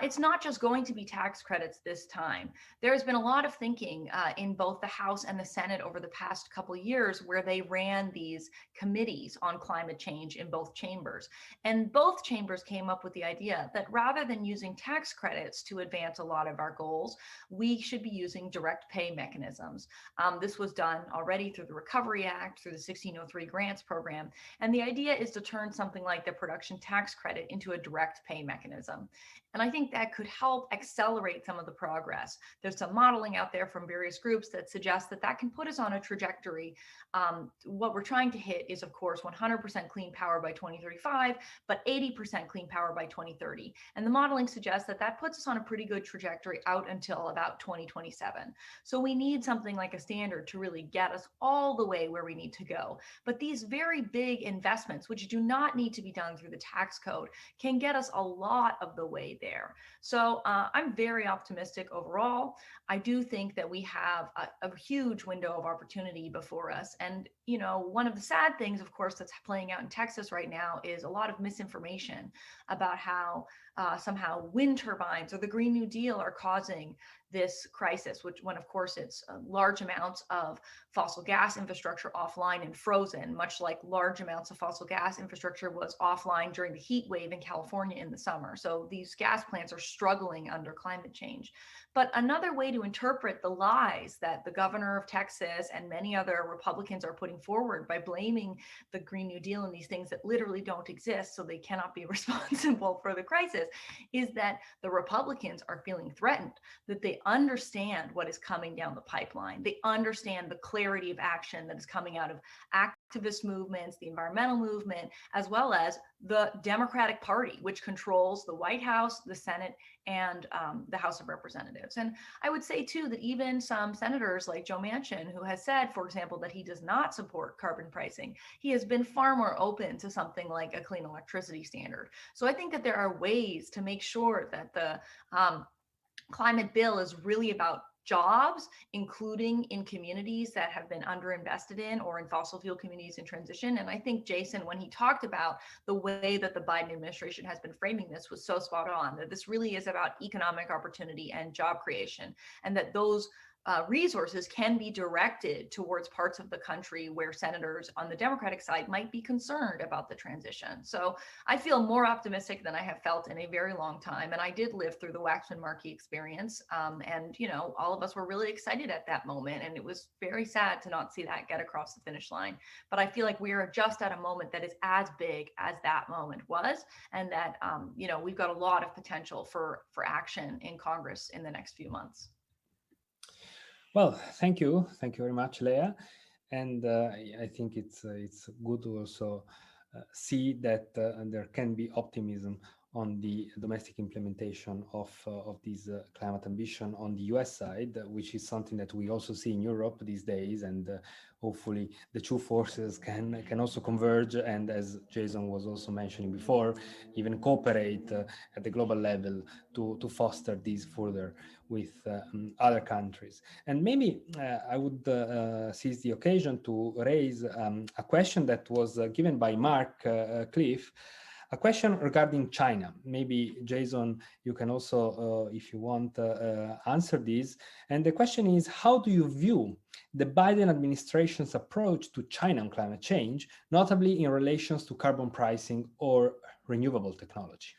it's not just going to be tax credits this time. There's been a lot of thinking in both the House and the Senate over the past couple of years where they ran these committees on climate change in both chambers. And both chambers came up with the idea that rather than using tax credits to advance a lot of our goals, we should be using direct pay mechanisms. This was done already through the Recovery Act, through the 1603 grants program. And the idea is to turn something like the production tax credit into a direct pay mechanism. And I think that could help accelerate some of the progress. There's some modeling out there from various groups that suggests that that can put us on a trajectory. What we're trying to hit is, of course, 100% clean power by 2035, but 80% clean power by 2030. And the modeling suggests that that puts us on a pretty good trajectory out until about 2027. So we need something like a standard to really get us all the way where we need to go. But these very big investments, which do not need to be done through the tax code, can get us a lot of the way there. So I'm very optimistic overall. I do think that we have a huge window of opportunity before us. And, you know, one of the sad things, of course, that's playing out in Texas right now is a lot of misinformation about how somehow wind turbines or the Green New Deal are causing this crisis, which when of course it's large amounts of fossil gas infrastructure offline and frozen, much like large amounts of fossil gas infrastructure was offline during the heat wave in California in the summer. So these gas plants are struggling under climate change. But another way to interpret the lies that the governor of Texas and many other Republicans are putting forward by blaming the Green New Deal and these things that literally don't exist, so they cannot be responsible for the crisis, is that the Republicans are feeling threatened, that they understand what is coming down the pipeline. They understand the clarity of action that is coming out of activist movements, the environmental movement, as well as the Democratic Party, which controls the White House, the Senate, and the House of Representatives. And I would say too that even some senators like Joe Manchin, who has said, for example, that he does not support carbon pricing, he has been far more open to something like a clean electricity standard. So I think that there are ways to make sure that the climate bill is really about jobs, including in communities that have been underinvested in or in fossil fuel communities in transition. And I think Jason, when he talked about the way that the Biden administration has been framing this, was so spot on, that this really is about economic opportunity and job creation, and that those resources can be directed towards parts of the country where senators on the Democratic side might be concerned about the transition. So I feel more optimistic than I have felt in a very long time. And I did live through the Waxman-Markey experience. And, you know, all of us were really excited at that moment. And it was very sad to not see that get across the finish line. But I feel like we are just at a moment that is as big as that moment was. And that, you know, we've got a lot of potential for action in Congress in the next few months.
Well, thank you very much, Leah, and I think it's good to also see that there can be optimism on the domestic implementation of this climate ambition on the US side, which is something that we also see in Europe these days, and hopefully the two forces can also converge, and as Jason was also mentioning before, even cooperate at the global level to foster these further with other countries. And maybe I would seize the occasion to raise a question that was given by Mark Cliff, a question regarding China. Maybe Jason, you can also, if you want, answer this. And the question is, how do you view the Biden administration's approach to China on climate change, notably in relations to carbon pricing or renewable technology?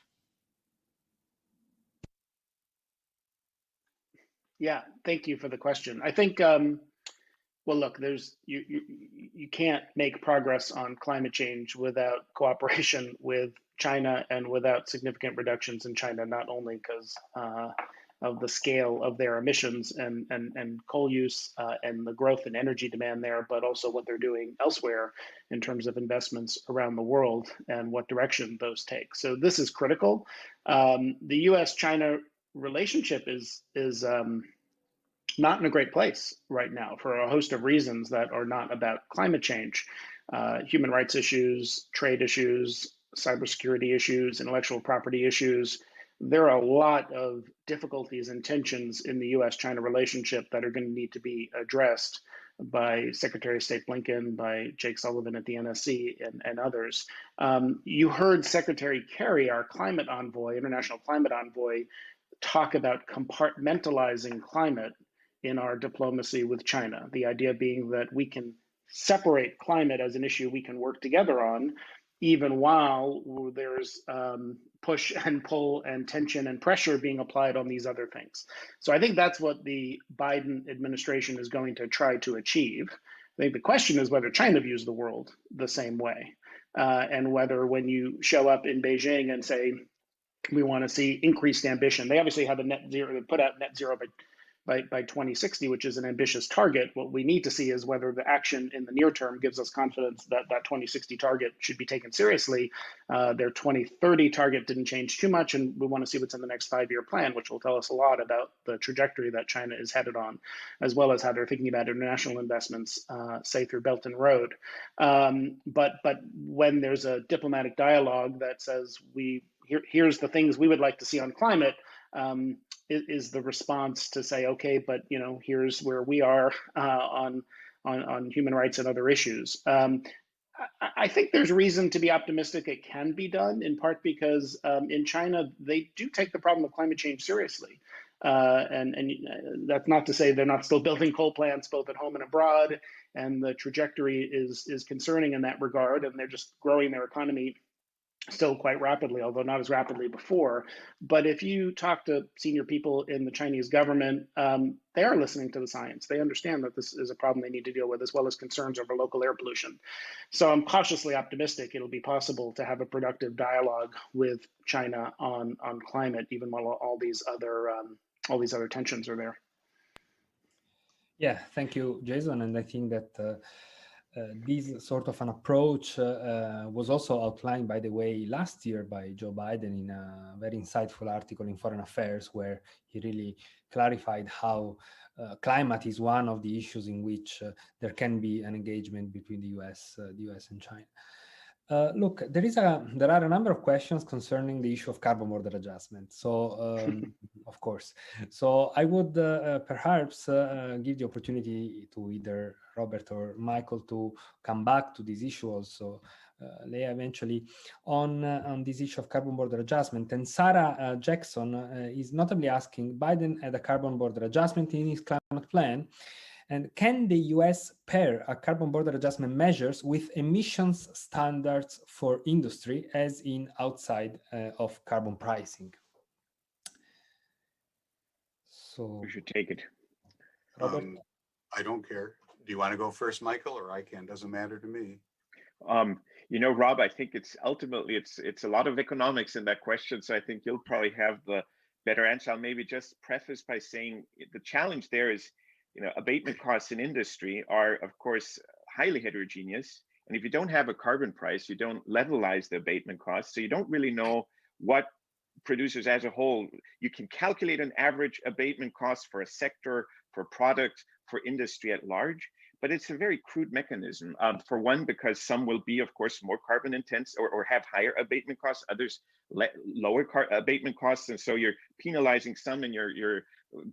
Yeah, thank you for the question. I think, well, look, you can't make progress on climate change without cooperation with China and without significant reductions in China, not only because of the scale of their emissions and coal use and the growth in energy demand there, but also what they're doing elsewhere in terms of investments around the world and what direction those take. So this is critical. The U.S.-China relationship is not in a great place right now for a host of reasons that are not about climate change. Human rights issues, trade issues, cybersecurity issues, intellectual property issues. There are a lot of difficulties and tensions in the US-China relationship that are going to need to be addressed by Secretary of State Blinken, by Jake Sullivan at the NSC, and others. You heard Secretary Kerry, our climate envoy, international climate envoy, talk about compartmentalizing climate in our diplomacy with China. The idea being that we can separate climate as an issue we can work together on, even while there's push and pull and tension and pressure being applied on these other things. So I think that's what the Biden administration is going to try to achieve. I think the question is whether China views the world the same way, and whether when you show up in Beijing and say, we want to see increased ambition. They obviously have a net zero, they put out net zero by 2060, which is an ambitious target. What we need to see is whether the action in the near term gives us confidence that that 2060 target should be taken seriously. Their 2030 target didn't change too much, and we want to see what's in the next 5-year plan, which will tell us a lot about the trajectory that China is headed on, as well as how they're thinking about international investments, say through Belt and Road. But when there's a diplomatic dialogue that says here's the things we would like to see on climate, is the response to say, okay, but here's where we are on human rights and other issues. I think there's reason to be optimistic it can be done, in part because in China, they do take the problem of climate change seriously. And that's not to say they're not still building coal plants both at home and abroad, and the trajectory is concerning in that regard, and they're just growing their economy still quite rapidly, although not as rapidly before. But if you talk to senior people in the Chinese government, they are listening to the science. They understand that this is a problem they need to deal with, as well as concerns over local air pollution. So I'm cautiously optimistic it'll be possible to have a productive dialogue with China on climate, even while all these other tensions are there.
Yeah, thank you, Jason. And I think that this sort of an approach was also outlined, by the way, last year by Joe Biden in a very insightful article in Foreign Affairs, where he really clarified how climate is one of the issues in which there can be an engagement between the US and China. Look, there are a number of questions concerning the issue of carbon border adjustment. So, of course, so I would perhaps give the opportunity to either Robert or Michael to come back to this issue also, Leah, eventually, on this issue of carbon border adjustment. And Sarah Jackson is notably asking, Biden had a carbon border adjustment in his climate plan, and can the US pair a carbon border adjustment measures with emissions standards for industry, as in outside of carbon pricing? So
You should take it.
Robert?
I don't care. Do you want to go first, Michael, or I can? Doesn't matter to me.
Rob, I think it's ultimately it's a lot of economics in that question. So I think you'll probably have the better answer. I'll maybe just preface by saying the challenge there is, abatement costs in industry are, of course, highly heterogeneous. And if you don't have a carbon price, you don't levelize the abatement costs. So you don't really know what producers as a whole. You can calculate an average abatement cost for a sector, for product, for industry at large, but it's a very crude mechanism. For one, because some will be, of course, more carbon intense or have higher abatement costs, others lower abatement costs, and so you're penalizing some and you're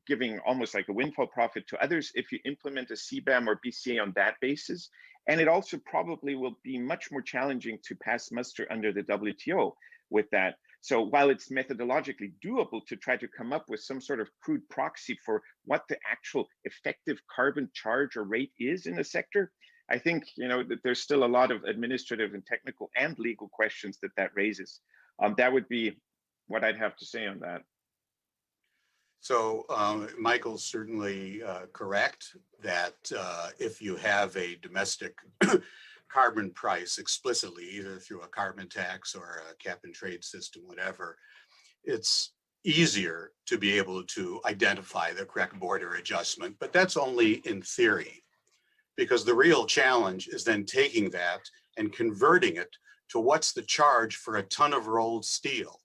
giving almost like a windfall profit to others if you implement a CBAM or BCA on that basis. And it also probably will be much more challenging to pass muster under the WTO with that. So while it's methodologically doable to try to come up with some sort of crude proxy for what the actual effective carbon charge or rate is in the sector, I think that there's still a lot of administrative and technical and legal questions that raises. That would be what I'd have to say on that.
So Michael's certainly correct that if you have a domestic carbon price explicitly, either through a carbon tax or a cap and trade system, whatever, it's easier to be able to identify the correct border adjustment, but that's only in theory, because the real challenge is then taking that and converting it to what's the charge for a ton of rolled steel,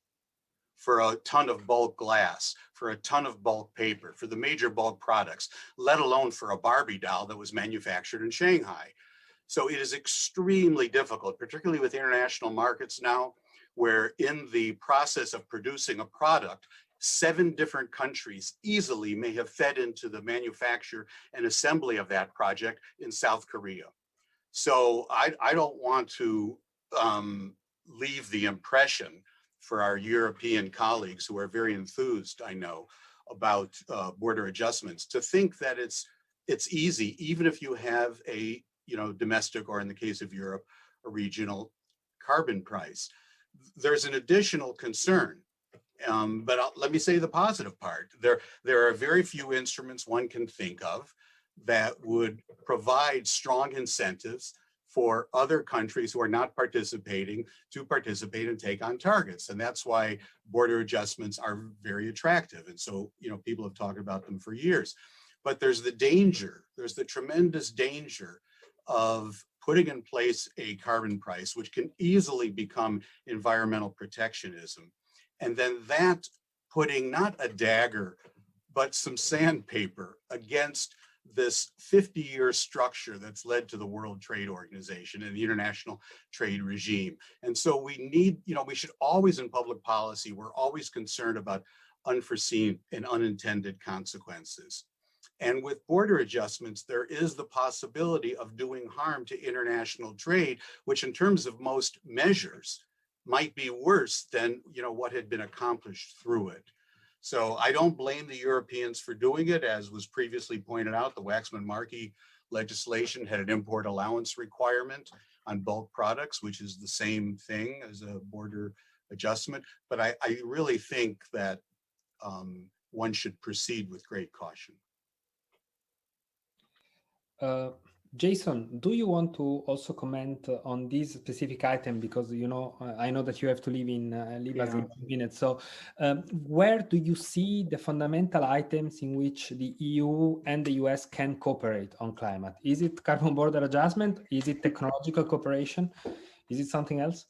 for a ton of bulk glass, for a ton of bulk paper, for the major bulk products, let alone for a Barbie doll that was manufactured in Shanghai. So it is extremely difficult, particularly with international markets now, where in the process of producing a product, 7 different countries easily may have fed into the manufacture and assembly of that project in South Korea. So I don't want to leave the impression for our European colleagues who are very enthused, I know, about border adjustments, to think that it's easy, even if you have a domestic, or in the case of Europe, a regional carbon price. There's an additional concern, but let me say the positive part. There are very few instruments one can think of that would provide strong incentives for other countries who are not participating to participate and take on targets. And that's why border adjustments are very attractive. And so, people have talked about them for years. But there's the danger, there's the tremendous danger of putting in place a carbon price, which can easily become environmental protectionism. And then that putting not a dagger, but some sandpaper against this 50-year structure that's led to the World Trade Organization and the international trade regime. And so we need, we should always, in public policy, we're always concerned about unforeseen and unintended consequences. And with border adjustments, there is the possibility of doing harm to international trade, which in terms of most measures might be worse than what had been accomplished through it. So I don't blame the Europeans for doing it. As was previously pointed out, the Waxman-Markey legislation had an import allowance requirement on bulk products, which is the same thing as a border adjustment. But I really think that one should proceed with great caution.
Jason, do you want to also comment on this specific item? Because, I know that you have to leave in us in 2 minutes. So where do you see the fundamental items in which the EU and the US can cooperate on climate? Is it carbon border adjustment? Is it technological cooperation? Is it something else?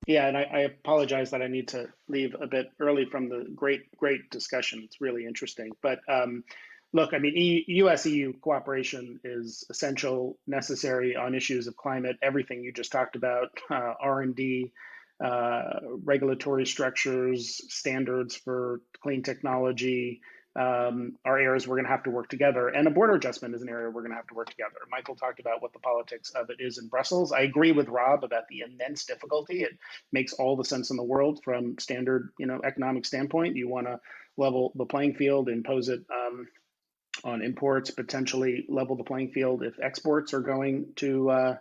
Yeah, and I apologize that I need to leave a bit early from the great discussion. It's really interesting. But look, I mean, US-EU cooperation is essential, necessary on issues of climate. Everything you just talked about, R&D, regulatory structures, standards for clean technology, are areas we're going to have to work together. And a border adjustment is an area we're going to have to work together. Michael talked about what the politics of it is in Brussels. I agree with Rob about the immense difficulty. It makes all the sense in the world from standard, economic standpoint. You want to level the playing field, impose it on imports, potentially level the playing field if exports are going to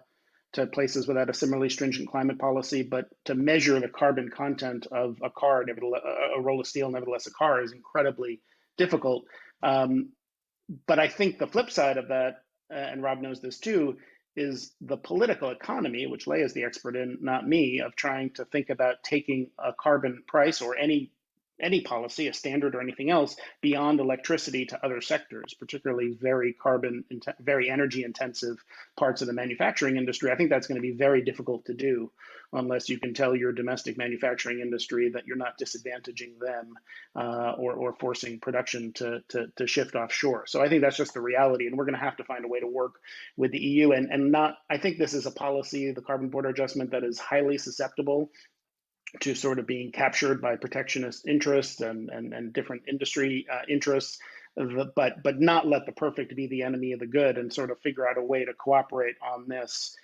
places without a similarly stringent climate policy. But to measure the carbon content of a car, a roll of steel, nevertheless a car, is incredibly difficult. But I think the flip side of that, and Rob knows this too, is the political economy, which Leah is the expert in, not me, of trying to think about taking a carbon price or any any policy, a standard or anything else, beyond electricity to other sectors, particularly very energy intensive parts of the manufacturing industry. I think that's going to be very difficult to do unless you can tell your domestic manufacturing industry that you're not disadvantaging them or forcing production to shift offshore. So I think that's just the reality, and we're going to have to find a way to work with the EU and not. I think this is a policy, the carbon border adjustment, that is highly susceptible to sort of being captured by protectionist interests and different industry interests, but not let the perfect be the enemy of the good, and sort of figure out a way to cooperate on this,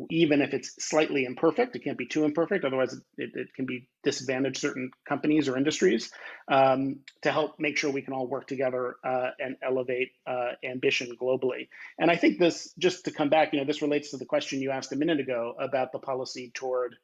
even if it's slightly imperfect. It can't be too imperfect, otherwise it can be disadvantage certain companies or industries, to help make sure we can all work together and elevate ambition globally. And I think this, just to come back, this relates to the question you asked a minute ago about the policy toward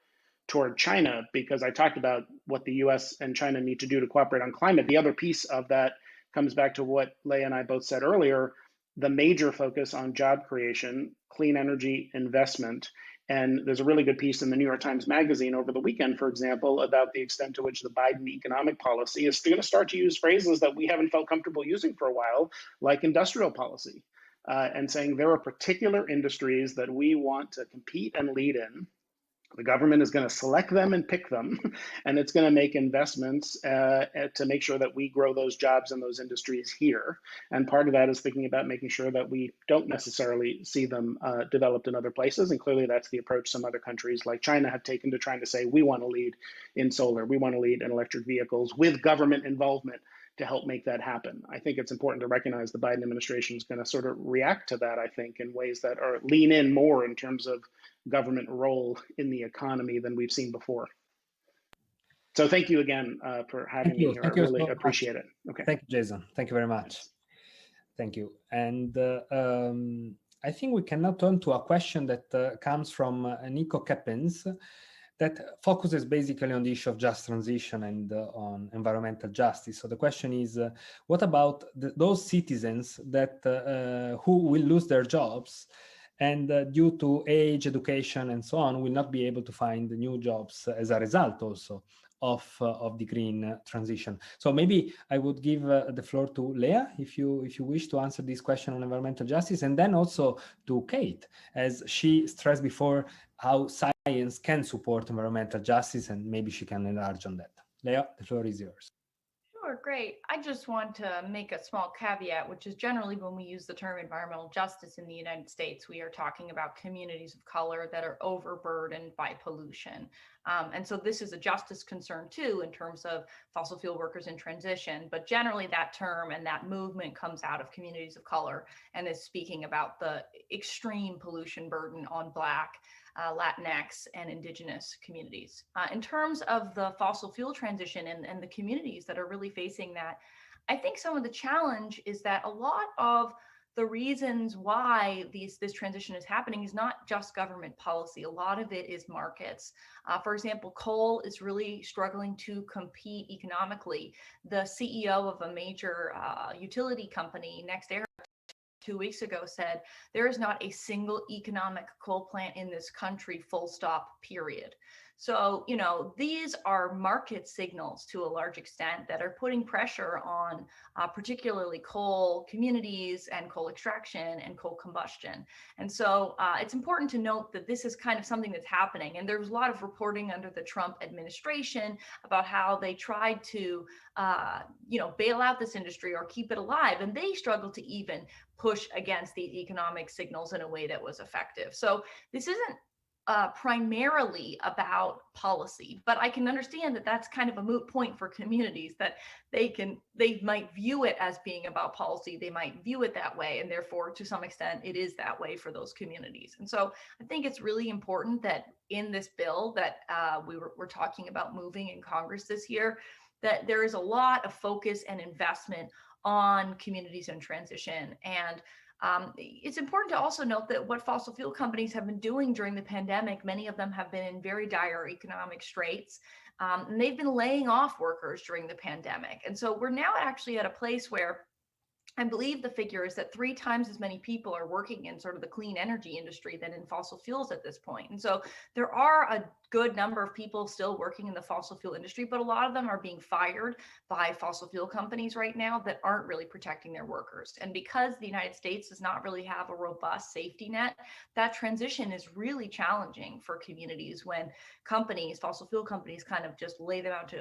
China, because I talked about what the US and China need to do to cooperate on climate. The other piece of that comes back to what Leah and I both said earlier, the major focus on job creation, clean energy investment. And there's a really good piece in the New York Times Magazine over the weekend, for example, about the extent to which the Biden economic policy is going to start to use phrases that we haven't felt comfortable using for a while, like industrial policy, and saying there are particular industries that we want to compete and lead in. The government is going to select them and pick them, and it's going to make investments to make sure that we grow those jobs in those industries here. And part of that is thinking about making sure that we don't necessarily see them developed in other places. And clearly that's the approach some other countries like China have taken to trying to say, we want to lead in solar, we want to lead in electric vehicles with government involvement to help make that happen. I think it's important to recognize the Biden administration is going to sort of react to that, I think, in ways that are lean in more in terms of government role in the economy than we've seen before. So thank you again for having me here. I really appreciate it. Okay.
Thank you, Jason. Thank you very much. Thank you. And I think we can now turn to a question that comes from Nico Keppens, that focuses basically on the issue of just transition and on environmental justice. So the question is, what about those citizens that who will lose their jobs and due to age, education, and so on, will not be able to find new jobs as a result also of the green transition? So maybe I would give the floor to Leah, if you wish to answer this question on environmental justice, and then also to Kate, as she stressed before how science can support environmental justice, and maybe she can enlarge on that. Leah, the floor is yours.
Sure, great. I just want to make a small caveat, which is generally when we use the term environmental justice in the United States, we are talking about communities of color that are overburdened by pollution. And so this is a justice concern too, in terms of fossil fuel workers in transition, but generally that term and that movement comes out of communities of color and is speaking about the extreme pollution burden on Black, Latinx, and Indigenous communities. In terms of the fossil fuel transition and the communities that are really facing that, I think some of the challenge is that a lot of the reasons why this transition is happening is not just government policy. A lot of it is markets. For example, coal is really struggling to compete economically. The CEO of a major utility company, NextEra, 2 weeks ago said, there is not a single economic coal plant in this country, full stop, period. So, these are market signals to a large extent that are putting pressure on particularly coal communities and coal extraction and coal combustion. And so it's important to note that this is kind of something that's happening. And there was a lot of reporting under the Trump administration about how they tried to, bail out this industry or keep it alive. And they struggled to even push against these economic signals in a way that was effective. So this isn't primarily about policy, but I can understand that that's kind of a moot point for communities, that they might view it as being about policy. They might view it that way, and therefore to some extent it is that way for those communities. And so I think it's really important that in this bill that we're talking about moving in Congress this year, that there is a lot of focus and investment on communities in transition. And it's important to also note that what fossil fuel companies have been doing during the pandemic, many of them have been in very dire economic straits, and they've been laying off workers during the pandemic. And so we're now actually at a place where I believe the figure is that 3 times as many people are working in sort of the clean energy industry than in fossil fuels at this point. And so there are a good number of people still working in the fossil fuel industry, but a lot of them are being fired by fossil fuel companies right now that aren't really protecting their workers. And because the United States does not really have a robust safety net, that transition is really challenging for communities when companies, fossil fuel companies, kind of just lay them out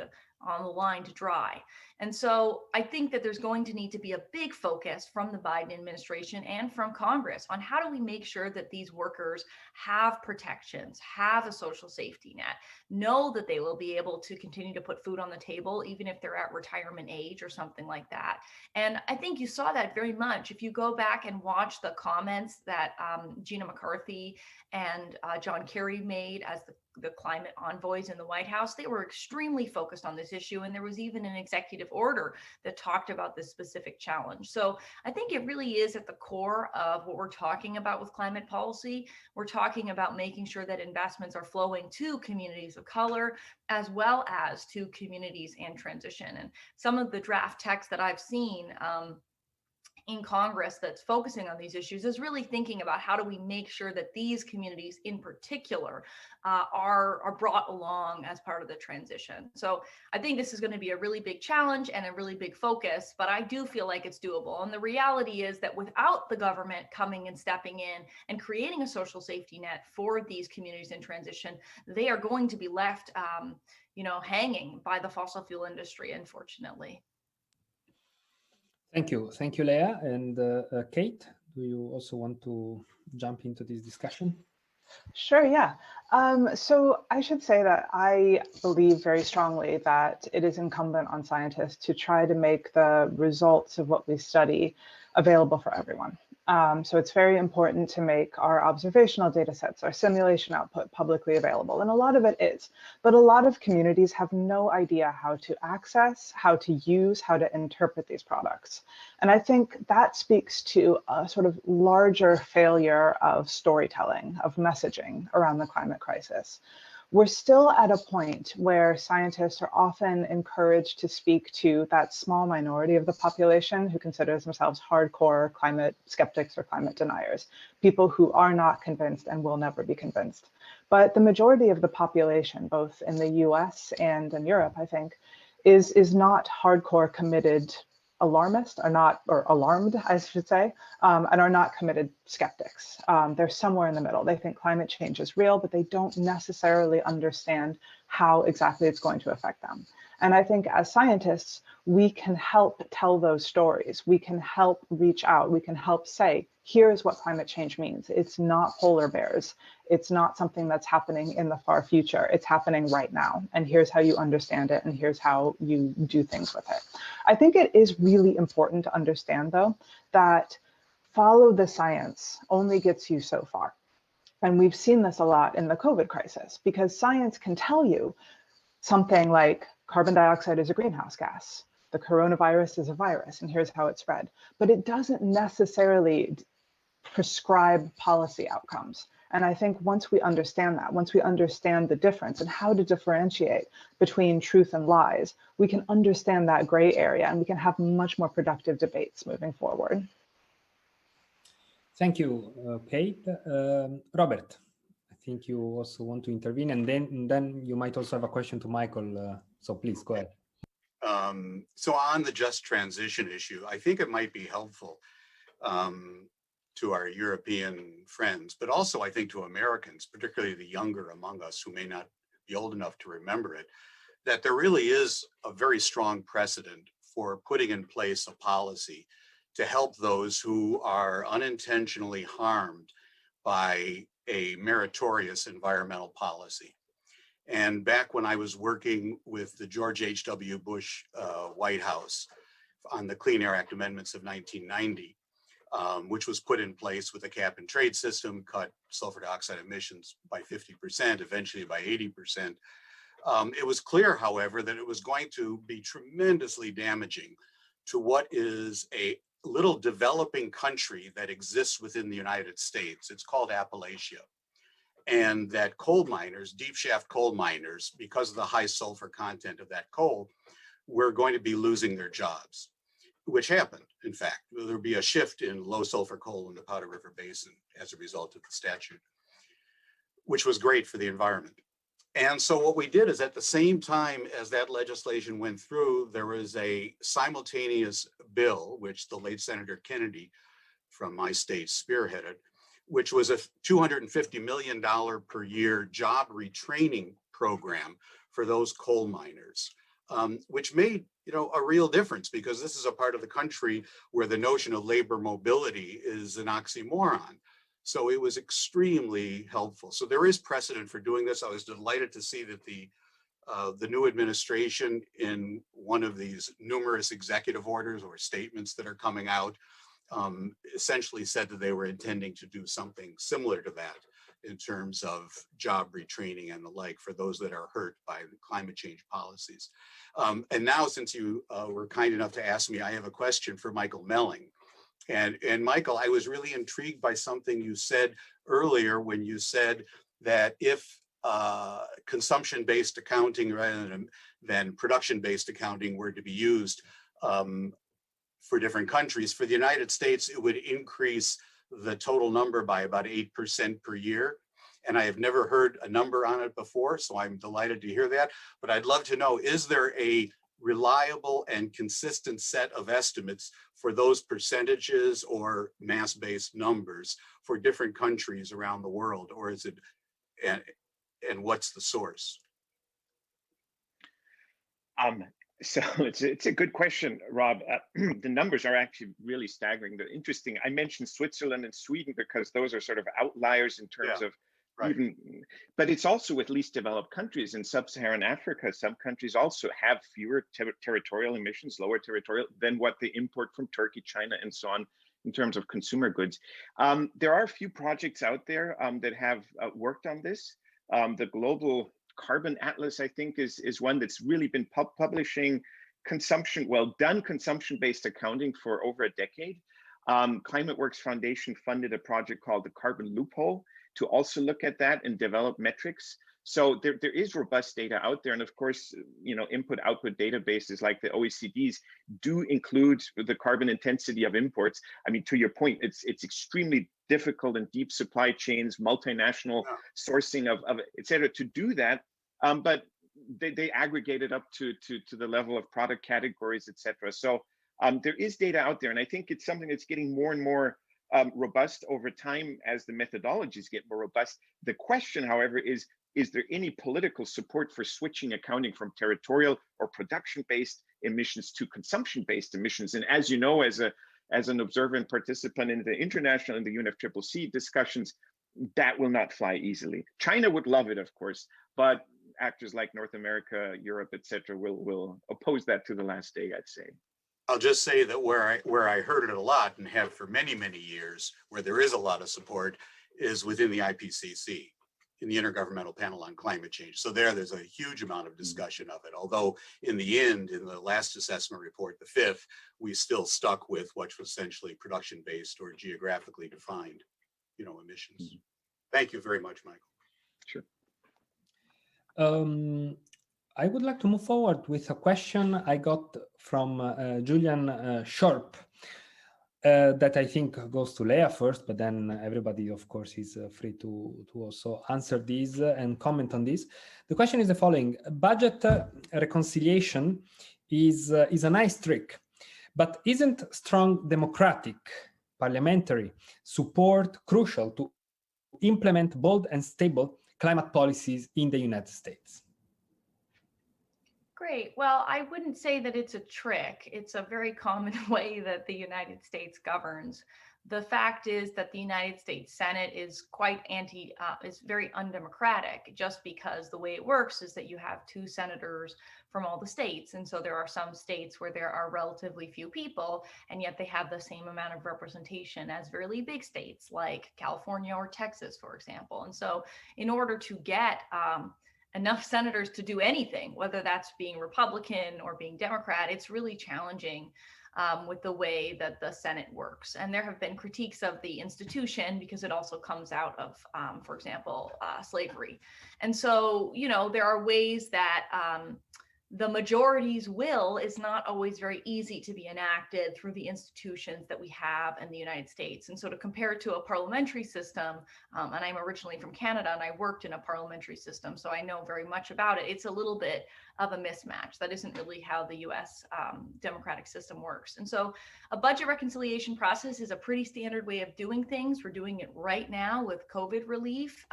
on the line to dry. And so I think that there's going to need to be a big focus from the Biden administration and from Congress on how do we make sure that these workers have protections, have a social safety net, know that they will be able to continue to put food on the table, even if they're at retirement age or something like that. And I think you saw that very much. If you go back and watch the comments that Gina McCarthy and John Kerry made as the climate envoys in the White House, they were extremely focused on this issue. And there was even an executive order that talked about this specific challenge. So I think it really is at the core of what we're talking about with climate policy. We're talking about making sure that investments are flowing to communities of color, as well as to communities in transition. And some of the draft text that I've seen in Congress that's focusing on these issues is really thinking about how do we make sure that these communities in particular are brought along as part of the transition. So I think this is going to be a really big challenge and a really big focus, but I do feel like it's doable. And the reality is that without the government coming and stepping in and creating a social safety net for these communities in transition, they are going to be left hanging by the fossil fuel industry, unfortunately.
Thank you, Leah. And Kate, do you also want to jump into this discussion?
Sure, yeah. So I should say that I believe very strongly that it is incumbent on scientists to try to make the results of what we study available for everyone. So it's very important to make our observational data sets, our simulation output publicly available. And a lot of it is, but a lot of communities have no idea how to access, how to use, how to interpret these products. And I think that speaks to a sort of larger failure of storytelling, of messaging around the climate crisis. We're still at a point where scientists are often encouraged to speak to that small minority of the population who considers themselves hardcore climate skeptics or climate deniers, people who are not convinced and will never be convinced. But the majority of the population, both in the US and in Europe, I think, is not hardcore committed alarmist, or alarmed, I should say, and are not committed skeptics. They're somewhere in the middle. They think climate change is real, but they don't necessarily understand how exactly it's going to affect them. And I think as scientists, we can help tell those stories. We can help reach out. We can help say, here's what climate change means. It's not polar bears. It's not something that's happening in the far future. It's happening right now. And here's how you understand it. And here's how you do things with it. I think it is really important to understand, though, that follow the science only gets you so far. And we've seen this a lot in the COVID crisis, because science can tell you something like carbon dioxide is a greenhouse gas. The coronavirus is a virus, and here's how it spread. But it doesn't necessarily prescribe policy outcomes. And I think once we understand that, once we understand the difference and how to differentiate between truth and lies, we can understand that gray area and we can have much more productive debates moving forward.
Thank you, Kate. Robert, I think you also want to intervene, and then you might also have a question to Michael. So please go ahead.
So on the just transition issue, I think it might be helpful to our European friends, but also I think to Americans, particularly the younger among us who may not be old enough to remember it, that there really is a very strong precedent for putting in place a policy to help those who are unintentionally harmed by a meritorious environmental policy. And back when I was working with the George H.W. Bush White House on the Clean Air Act amendments of 1990, which was put in place with a cap and trade system, cut sulfur dioxide emissions by 50%, eventually by 80%. It was clear, however, that it was going to be tremendously damaging to what is a little developing country that exists within the United States. It's called Appalachia. And that coal miners, deep shaft coal miners, because of the high sulfur content of that coal, were going to be losing their jobs. which happened, in fact. There'll be a shift in low sulfur coal in the Powder River Basin as a result of the statute, which was great for the environment. And so what we did is at the same time as that legislation went through, there was a simultaneous bill, which the late Senator Kennedy from my state spearheaded, which was a $250 million per year job retraining program for those coal miners, which made a real difference, because this is a part of the country where the notion of labor mobility is an oxymoron. So it was extremely helpful. So there is precedent for doing this. I was delighted to see that the new administration, in one of these numerous executive orders or statements that are coming out, essentially said that they were intending to do something similar to that in terms of job retraining and the like for those that are hurt by the climate change policies. And now, since you were kind enough to ask me, I have a question for Michael Melling. And Michael, I was really intrigued by something you said earlier when you said that if consumption-based accounting rather than production-based accounting were to be used for different countries, for the United States, it would increase the total number by about 8% per year. And I have never heard a number on it before, so I'm delighted to hear that. But I'd love to know, is there a reliable and consistent set of estimates for those percentages or mass-based numbers for different countries around the world, or is it, and what's the source?
So it's a good question, Rob. The numbers are actually really staggering. They're interesting. I mentioned Switzerland and Sweden because those are sort of outliers in terms of even, but it's also with least developed countries. In sub-Saharan Africa, some countries also have fewer territorial emissions, lower territorial, than what they import from Turkey, China, and so on in terms of consumer goods. There are a few projects out there that have worked on this. The Global Carbon Atlas, I think, is one that's really been publishing consumption-based accounting for over a decade. ClimateWorks Foundation funded a project called the Carbon Loophole to also look at that and develop metrics. So there is robust data out there. And of course, input-output databases like the OECD's do include the carbon intensity of imports. I mean, to your point, it's extremely difficult in deep supply chains, multinational sourcing of et cetera, to do that. But they aggregate it up to the level of product categories, et cetera. So there is data out there. And I think it's something that's getting more and more robust over time as the methodologies get more robust. The question, however, is there any political support for switching accounting from territorial or production-based emissions to consumption-based emissions? And as you know, as an observer and participant in the international and the UNFCCC discussions, that will not fly easily. China would love it, of course, but actors like North America, Europe, et cetera, will oppose that to the last day, I'd say.
I'll just say that where I heard it a lot and have for many, many years, where there is a lot of support, is within the IPCC, in the Intergovernmental Panel on Climate Change. So there's a huge amount of discussion of it. Although in the end, in the last assessment report, the fifth, we still stuck with what was essentially production-based or geographically defined, emissions. Thank you very much, Michael.
Sure.
I would like to move forward with a question I got from Julian Sharp that I think goes to Leah first, but then everybody, of course, is free to also answer these and comment on this. The question is the following: budget reconciliation is a nice trick, but isn't strong democratic parliamentary support crucial to implement bold and stable climate policies in the United States?
Great. Well, I wouldn't say that it's a trick. It's a very common way that the United States governs. The fact is that the United States Senate is quite is very undemocratic, just because the way it works is that you have 2 senators from all the states. And so there are some states where there are relatively few people, and yet they have the same amount of representation as really big states like California or Texas, for example. And so in order to get enough senators to do anything, whether that's being Republican or being Democrat, it's really challenging with the way that the Senate works. And there have been critiques of the institution because it also comes out of, for example, slavery. And so, there are ways that the majority's will is not always very easy to be enacted through the institutions that we have in the United States. And so to compare it to a parliamentary system, and I'm originally from Canada and I worked in a parliamentary system, so I know very much about it, it's a little bit of a mismatch. That isn't really how the US democratic system works. And so a budget reconciliation process is a pretty standard way of doing things. We're doing it right now with COVID relief.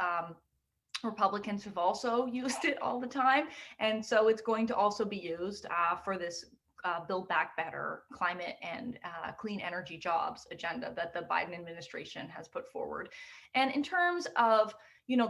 Republicans have also used it all the time. And so it's going to also be used for this Build Back Better climate and clean energy jobs agenda that the Biden administration has put forward. And in terms of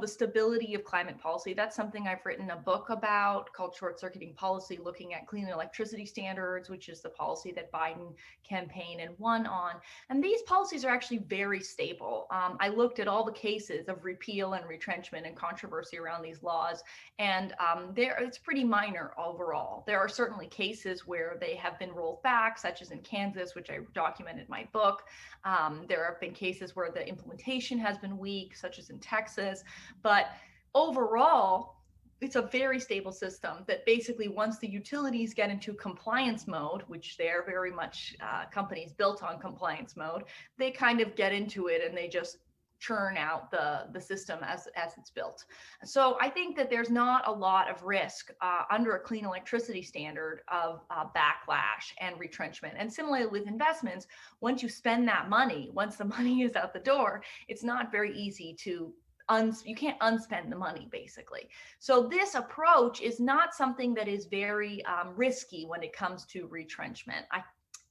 the stability of climate policy, that's something I've written a book about called Short Circuiting Policy, looking at clean electricity standards, which is the policy that Biden campaigned and won on. And these policies are actually very stable. I looked at all the cases of repeal and retrenchment and controversy around these laws, and it's pretty minor overall. There are certainly cases where they have been rolled back, such as in Kansas, which I documented in my book. There have been cases where the implementation has been weak, such as in Texas. But overall, it's a very stable system that basically once the utilities get into compliance mode, which they're very much companies built on compliance mode, they kind of get into it and they just churn out the system as it's built. So I think that there's not a lot of risk under a clean electricity standard of backlash and retrenchment. And similarly with investments, once you spend that money, once the money is out the door, it's not very easy to you can't unspend the money, basically. So this approach is not something that is very risky when it comes to retrenchment.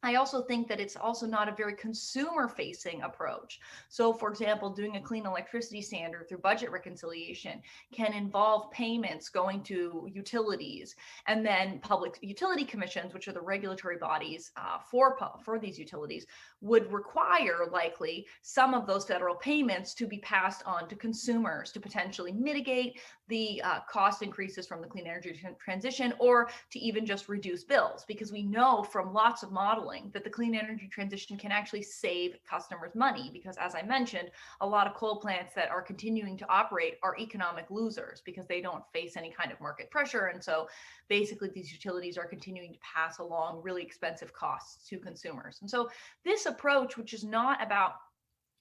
I also think that it's also not a very consumer-facing approach. So, for example, doing a clean electricity standard through budget reconciliation can involve payments going to utilities, and then public utility commissions, which are the regulatory bodies for these utilities, would require likely some of those federal payments to be passed on to consumers to potentially mitigate the cost increases from the clean energy transition, or to even just reduce bills, because we know from lots of modeling that the clean energy transition can actually save customers money, because as I mentioned, a lot of coal plants that are continuing to operate are economic losers because they don't face any kind of market pressure. And so basically these utilities are continuing to pass along really expensive costs to consumers. And so this approach, which is not about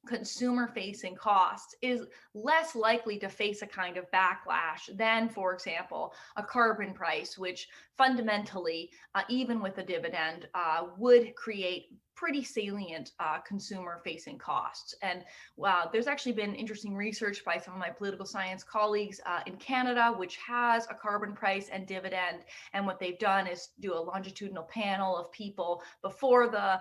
consumer-facing costs, is less likely to face a kind of backlash than, for example, a carbon price, which fundamentally, even with a dividend, would create pretty salient consumer-facing costs. And there's actually been interesting research by some of my political science colleagues in Canada, which has a carbon price and dividend. And what they've done is do a longitudinal panel of people before the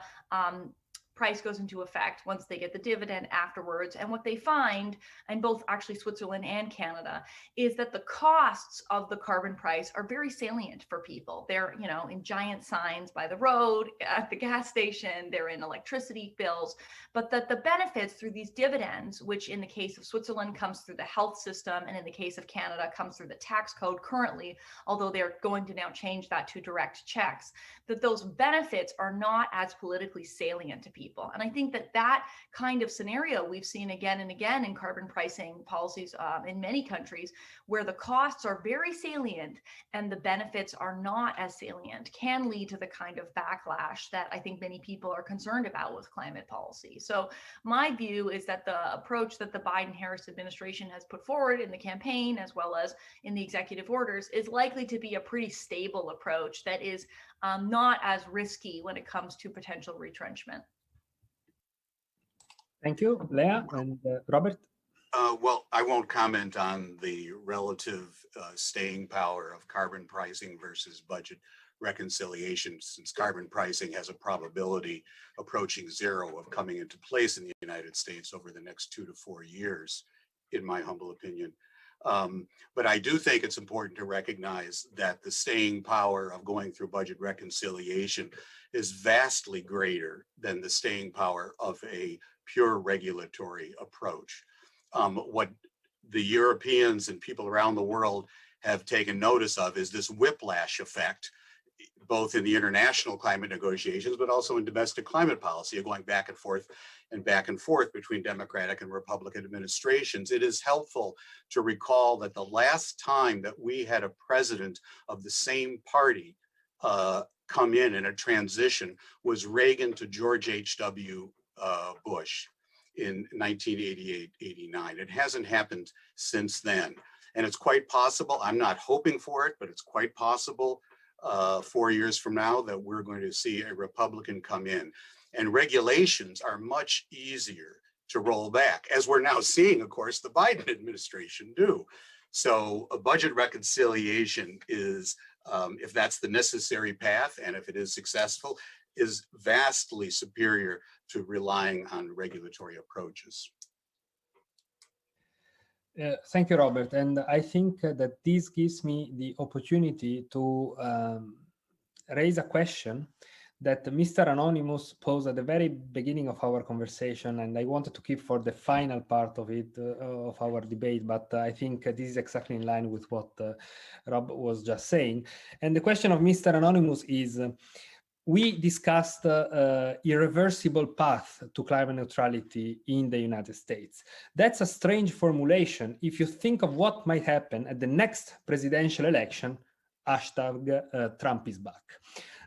price goes into effect, once they get the dividend afterwards. And what they find in both actually Switzerland and Canada is that the costs of the carbon price are very salient for people. They're, in giant signs by the road, at the gas station, they're in electricity bills, but that the benefits through these dividends, which in the case of Switzerland comes through the health system, and in the case of Canada comes through the tax code currently, although they're going to now change that to direct checks, that those benefits are not as politically salient to people. And I think that kind of scenario we've seen again and again in carbon pricing policies in many countries, where the costs are very salient and the benefits are not as salient, can lead to the kind of backlash that I think many people are concerned about with climate policy. So my view is that the approach that the Biden-Harris administration has put forward in the campaign, as well as in the executive orders, is likely to be a pretty stable approach that is not as risky when it comes to potential retrenchment.
Thank you, Leah and Robert.
Well, I won't comment on the relative staying power of carbon pricing versus budget reconciliation, since carbon pricing has a probability approaching zero of coming into place in the United States over the next 2 to 4 years, in my humble opinion. But I do think it's important to recognize that the staying power of going through budget reconciliation is vastly greater than the staying power of a pure regulatory approach. What the Europeans and people around the world have taken notice of is this whiplash effect both in the international climate negotiations, but also in domestic climate policy, going back and forth between Democratic and Republican administrations. It is helpful to recall that the last time that we had a president of the same party come in a transition was Reagan to George H.W. Bush in 1988-89. It hasn't happened since then. And it's quite possible, I'm not hoping for it, but it's quite possible 4 years from now that we're going to see a Republican come in. And regulations are much easier to roll back, as we're now seeing, of course, the Biden administration do. So a budget reconciliation is, if that's the necessary path, and if it is successful, is vastly superior to relying on regulatory approaches.
Thank you, Robert. And I think that this gives me the opportunity to raise a question that Mr. Anonymous posed at the very beginning of our conversation, and I wanted to keep for the final part of it, of our debate, but I think this is exactly in line with what Rob was just saying. And the question of Mr. Anonymous is, we discussed irreversible path to climate neutrality in the United States. That's a strange formulation if you think of what might happen at the next presidential election, #Trump is back.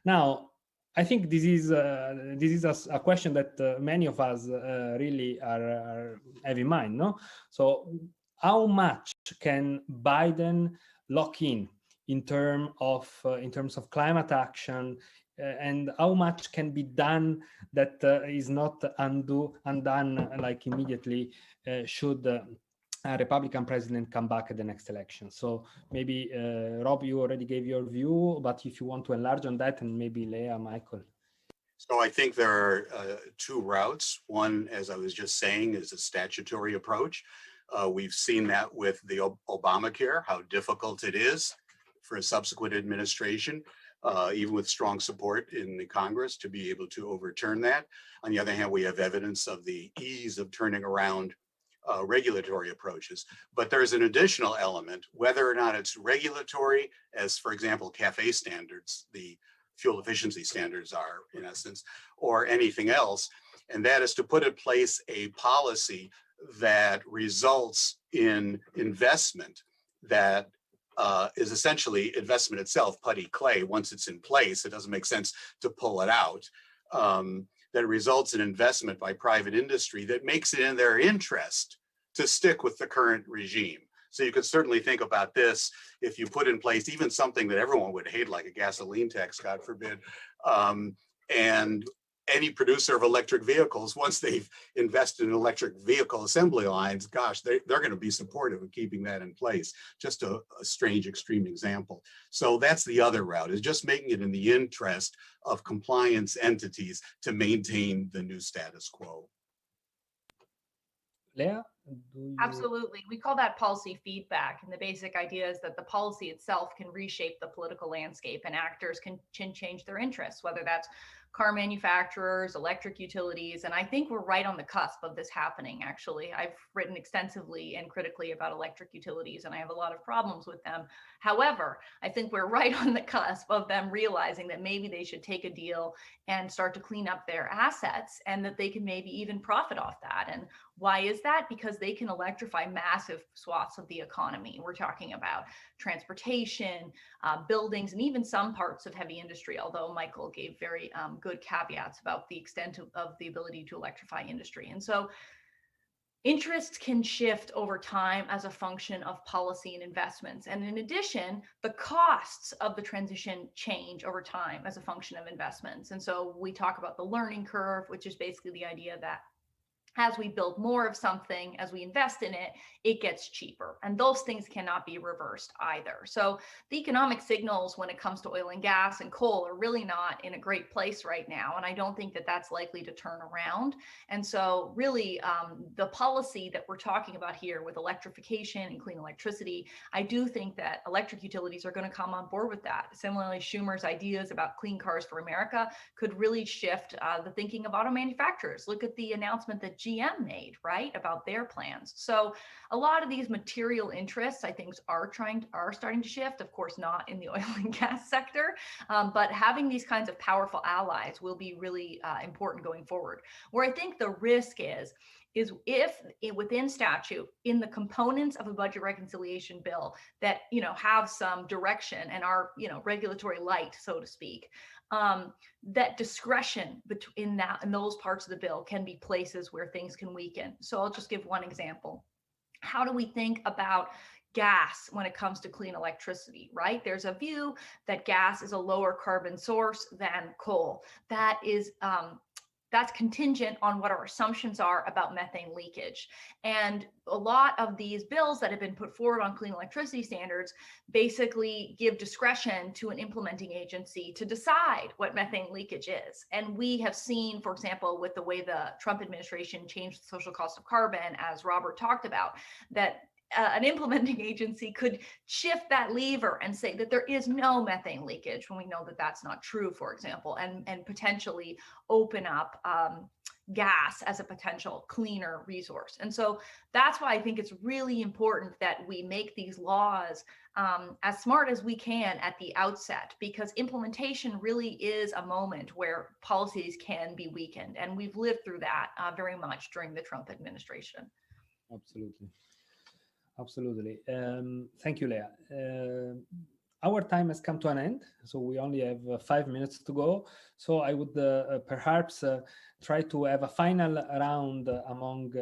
Now, I think this is a question that many of us really have in mind, no? So how much can Biden lock in terms of climate action, and how much can be done that is not undone like immediately should a Republican president come back at the next election? So maybe Rob, you already gave your view, but if you want to enlarge on that, and maybe Leah, Michael.
So I think there are two routes. One, as I was just saying, is a statutory approach. We've seen that with the Obamacare, how difficult it is for a subsequent administration, even with strong support in the Congress, to be able to overturn that. On the other hand, we have evidence of the ease of turning around regulatory approaches. But there's an additional element, whether or not it's regulatory, as for example, CAFE standards, the fuel efficiency standards are in essence, or anything else, and that is to put in place a policy that results in investment that is essentially investment itself, putty clay. Once it's in place, it doesn't make sense to pull it out. That results in investment by private industry that makes it in their interest to stick with the current regime. So you could certainly think about this if you put in place even something that everyone would hate, like a gasoline tax, God forbid, and any producer of electric vehicles, once they've invested in electric vehicle assembly lines, gosh, they're going to be supportive of keeping that in place. Just a strange extreme example. So that's the other route, is just making it in the interest of compliance entities to maintain the new status quo.
Leah?
Absolutely. We call that policy feedback. And the basic idea is that the policy itself can reshape the political landscape, and actors can change their interests, whether that's car manufacturers, electric utilities. And I think we're right on the cusp of this happening, actually. I've written extensively and critically about electric utilities, and I have a lot of problems with them. However, I think we're right on the cusp of them realizing that maybe they should take a deal and start to clean up their assets, and that they can maybe even profit off that. And why is that? Because they can electrify massive swaths of the economy. We're talking about transportation, buildings, and even some parts of heavy industry, although Michael gave very good caveats about the extent of the ability to electrify industry. And so interest can shift over time as a function of policy and investments. And in addition, the costs of the transition change over time as a function of investments. And so we talk about the learning curve, which is basically the idea that as we build more of something, as we invest in it, it gets cheaper. And those things cannot be reversed either. So the economic signals when it comes to oil and gas and coal are really not in a great place right now. And I don't think that that's likely to turn around. And so really the policy that we're talking about here with electrification and clean electricity, I do think that electric utilities are going to come on board with that. Similarly, Schumer's ideas about clean cars for America could really shift the thinking of auto manufacturers. Look at the announcement that GM made, right, about their plans. So a lot of these material interests, I think, are starting to shift. Of course, not in the oil and gas sector, but having these kinds of powerful allies will be really important going forward. Where I think the risk is if within statute, in the components of a budget reconciliation bill that have some direction and are regulatory light, so to speak, that discretion between that and those parts of the bill can be places where things can weaken. So I'll just give one example. How do we think about gas when it comes to clean electricity, right? There's a view that gas is a lower carbon source than coal. That's contingent on what our assumptions are about methane leakage. And a lot of these bills that have been put forward on clean electricity standards basically give discretion to an implementing agency to decide what methane leakage is. And we have seen, for example, with the way the Trump administration changed the social cost of carbon, as Robert talked about, that an implementing agency could shift that lever and say that there is no methane leakage when we know that that's not true, for example, and potentially open up gas as a potential cleaner resource. And so that's why I think it's really important that we make these laws as smart as we can at the outset, because implementation really is a moment where policies can be weakened. And we've lived through that very much during the Trump administration.
Absolutely. Absolutely. Thank you, Leah. Our time has come to an end, so we only have 5 minutes to go. So I would perhaps try to have a final round among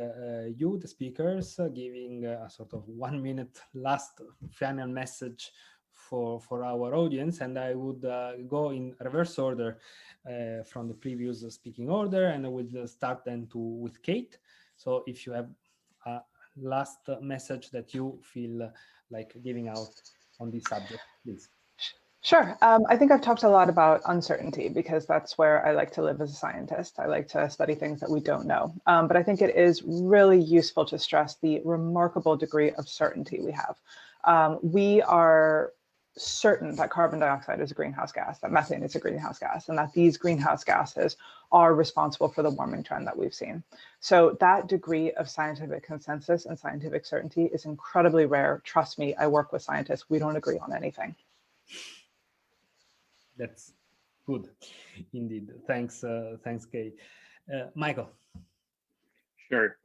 you, the speakers, giving a sort of 1 minute last final message for our audience. And I would go in reverse order from the previous speaking order, and I would start then with Kate. So if you have last message that you feel like giving out on this subject, please.
Sure. I think I've talked a lot about uncertainty because that's where I like to live as a scientist. I like to study things that we don't know. But I think it is really useful to stress the remarkable degree of certainty we have. We are certain that carbon dioxide is a greenhouse gas, that methane is a greenhouse gas, and that these greenhouse gases are responsible for the warming trend that we've seen. So that degree of scientific consensus and scientific certainty is incredibly rare. Trust me, I work with scientists. We don't agree on anything.
That's good, indeed. Thanks, Kate. Michael.
Sure.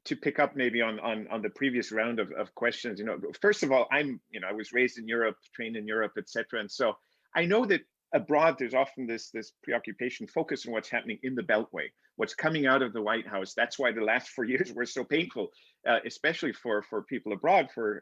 To pick up maybe on the previous round of questions, first of all, I was raised in Europe, trained in Europe, etc. And so I know that abroad, there's often this preoccupation, focus on what's happening in the Beltway, what's coming out of the White House. That's why the last 4 years were so painful, especially for people abroad, for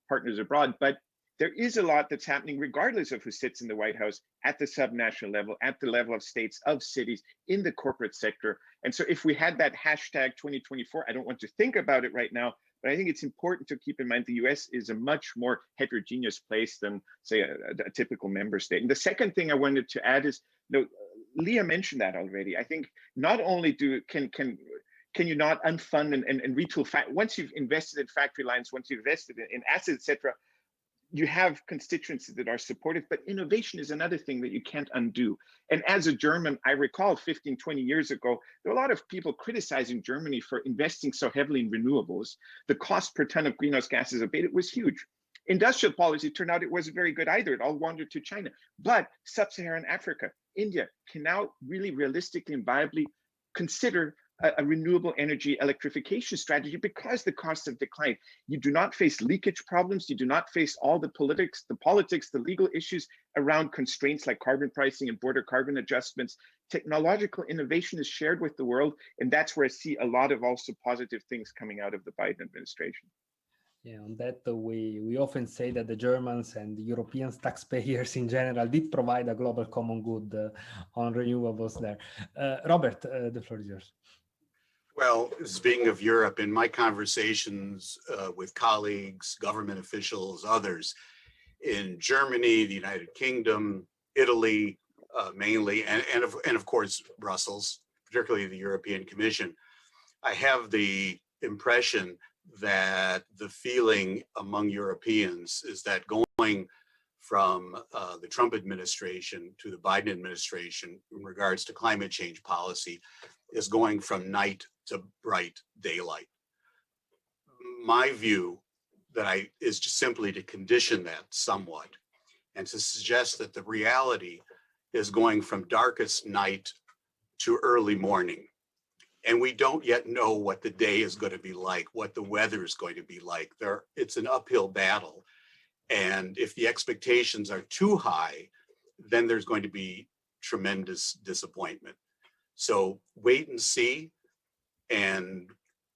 partners abroad. But there is a lot that's happening regardless of who sits in the White House at the subnational level, at the level of states, of cities, in the corporate sector. And so if we had that hashtag 2024, I don't want to think about it right now, but I think it's important to keep in mind the US is a much more heterogeneous place than, say, a typical member state. And the second thing I wanted to add is, Leah mentioned that already. I think not only can you not unfund and retool, once you've invested in factory lines, once you've invested in assets, etc., you have constituencies that are supportive, but innovation is another thing that you can't undo. And as a German, I recall 15, 20 years ago, there were a lot of people criticizing Germany for investing so heavily in renewables. The cost per ton of greenhouse gases abated was huge. Industrial policy turned out it wasn't very good either. It all wandered to China. But sub-Saharan Africa, India can now really realistically and viably consider a renewable energy electrification strategy because the costs have declined. You do not face leakage problems. You do not face all the politics, the legal issues around constraints like carbon pricing and border carbon adjustments. Technological innovation is shared with the world, and that's where I see a lot of also positive things coming out of the Biden administration.
Yeah, on that we often say that the Germans and the European taxpayers in general did provide a global common good on renewables there. Robert, the floor is yours.
Well, speaking of Europe, in my conversations with colleagues, government officials, others in Germany, the United Kingdom, Italy, mainly, and of course, Brussels, particularly the European Commission, I have the impression that the feeling among Europeans is that going from the Trump administration to the Biden administration in regards to climate change policy is going from night to bright daylight. My view is just simply to condition that somewhat and to suggest that the reality is going from darkest night to early morning. And we don't yet know what the day is going to be like, what the weather is going to be like. It's an uphill battle. And if the expectations are too high, then there's going to be tremendous disappointment. So wait and see. And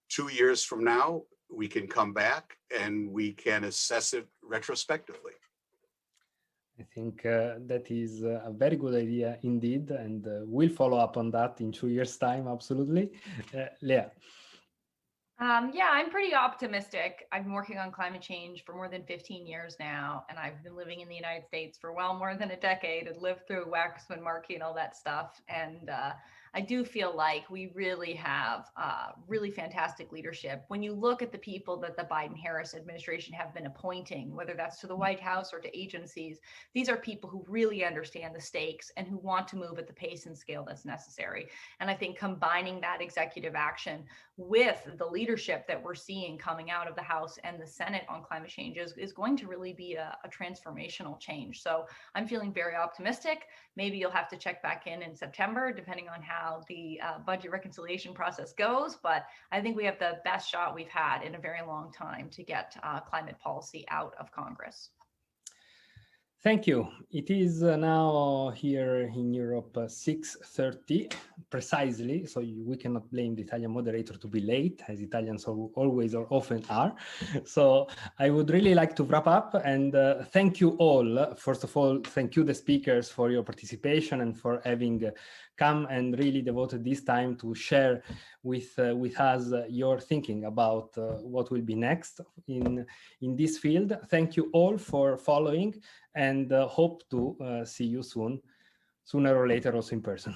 2 years from now, we can come back and we can assess it retrospectively.
I think that is a very good idea indeed, and we'll follow up on that in 2 years' time, absolutely. Leah.
Yeah, I'm pretty optimistic. I've been working on climate change for more than 15 years now, and I've been living in the United States for well more than a decade and lived through Waxman Markey and all that stuff. And I do feel like we really have really fantastic leadership. When you look at the people that the Biden-Harris administration have been appointing, whether that's to the White House or to agencies, these are people who really understand the stakes and who want to move at the pace and scale that's necessary. And I think combining that executive action with the leadership that we're seeing coming out of the House and the Senate on climate change is going to really be a transformational change. So I'm feeling very optimistic. Maybe you'll have to check back in September, depending on how the budget reconciliation process goes. But I think we have the best shot we've had in a very long time to get climate policy out of Congress.
Thank you. It is now here in Europe 6:30 precisely, so we cannot blame the Italian moderator to be late, as Italians always or often are. So I would really like to wrap up and thank you all. First of all, thank you, the speakers, for your participation and for having come and really devoted this time to share with us your thinking about what will be next in this field. Thank you all for following, and hope to see you soon, sooner or later, also in person.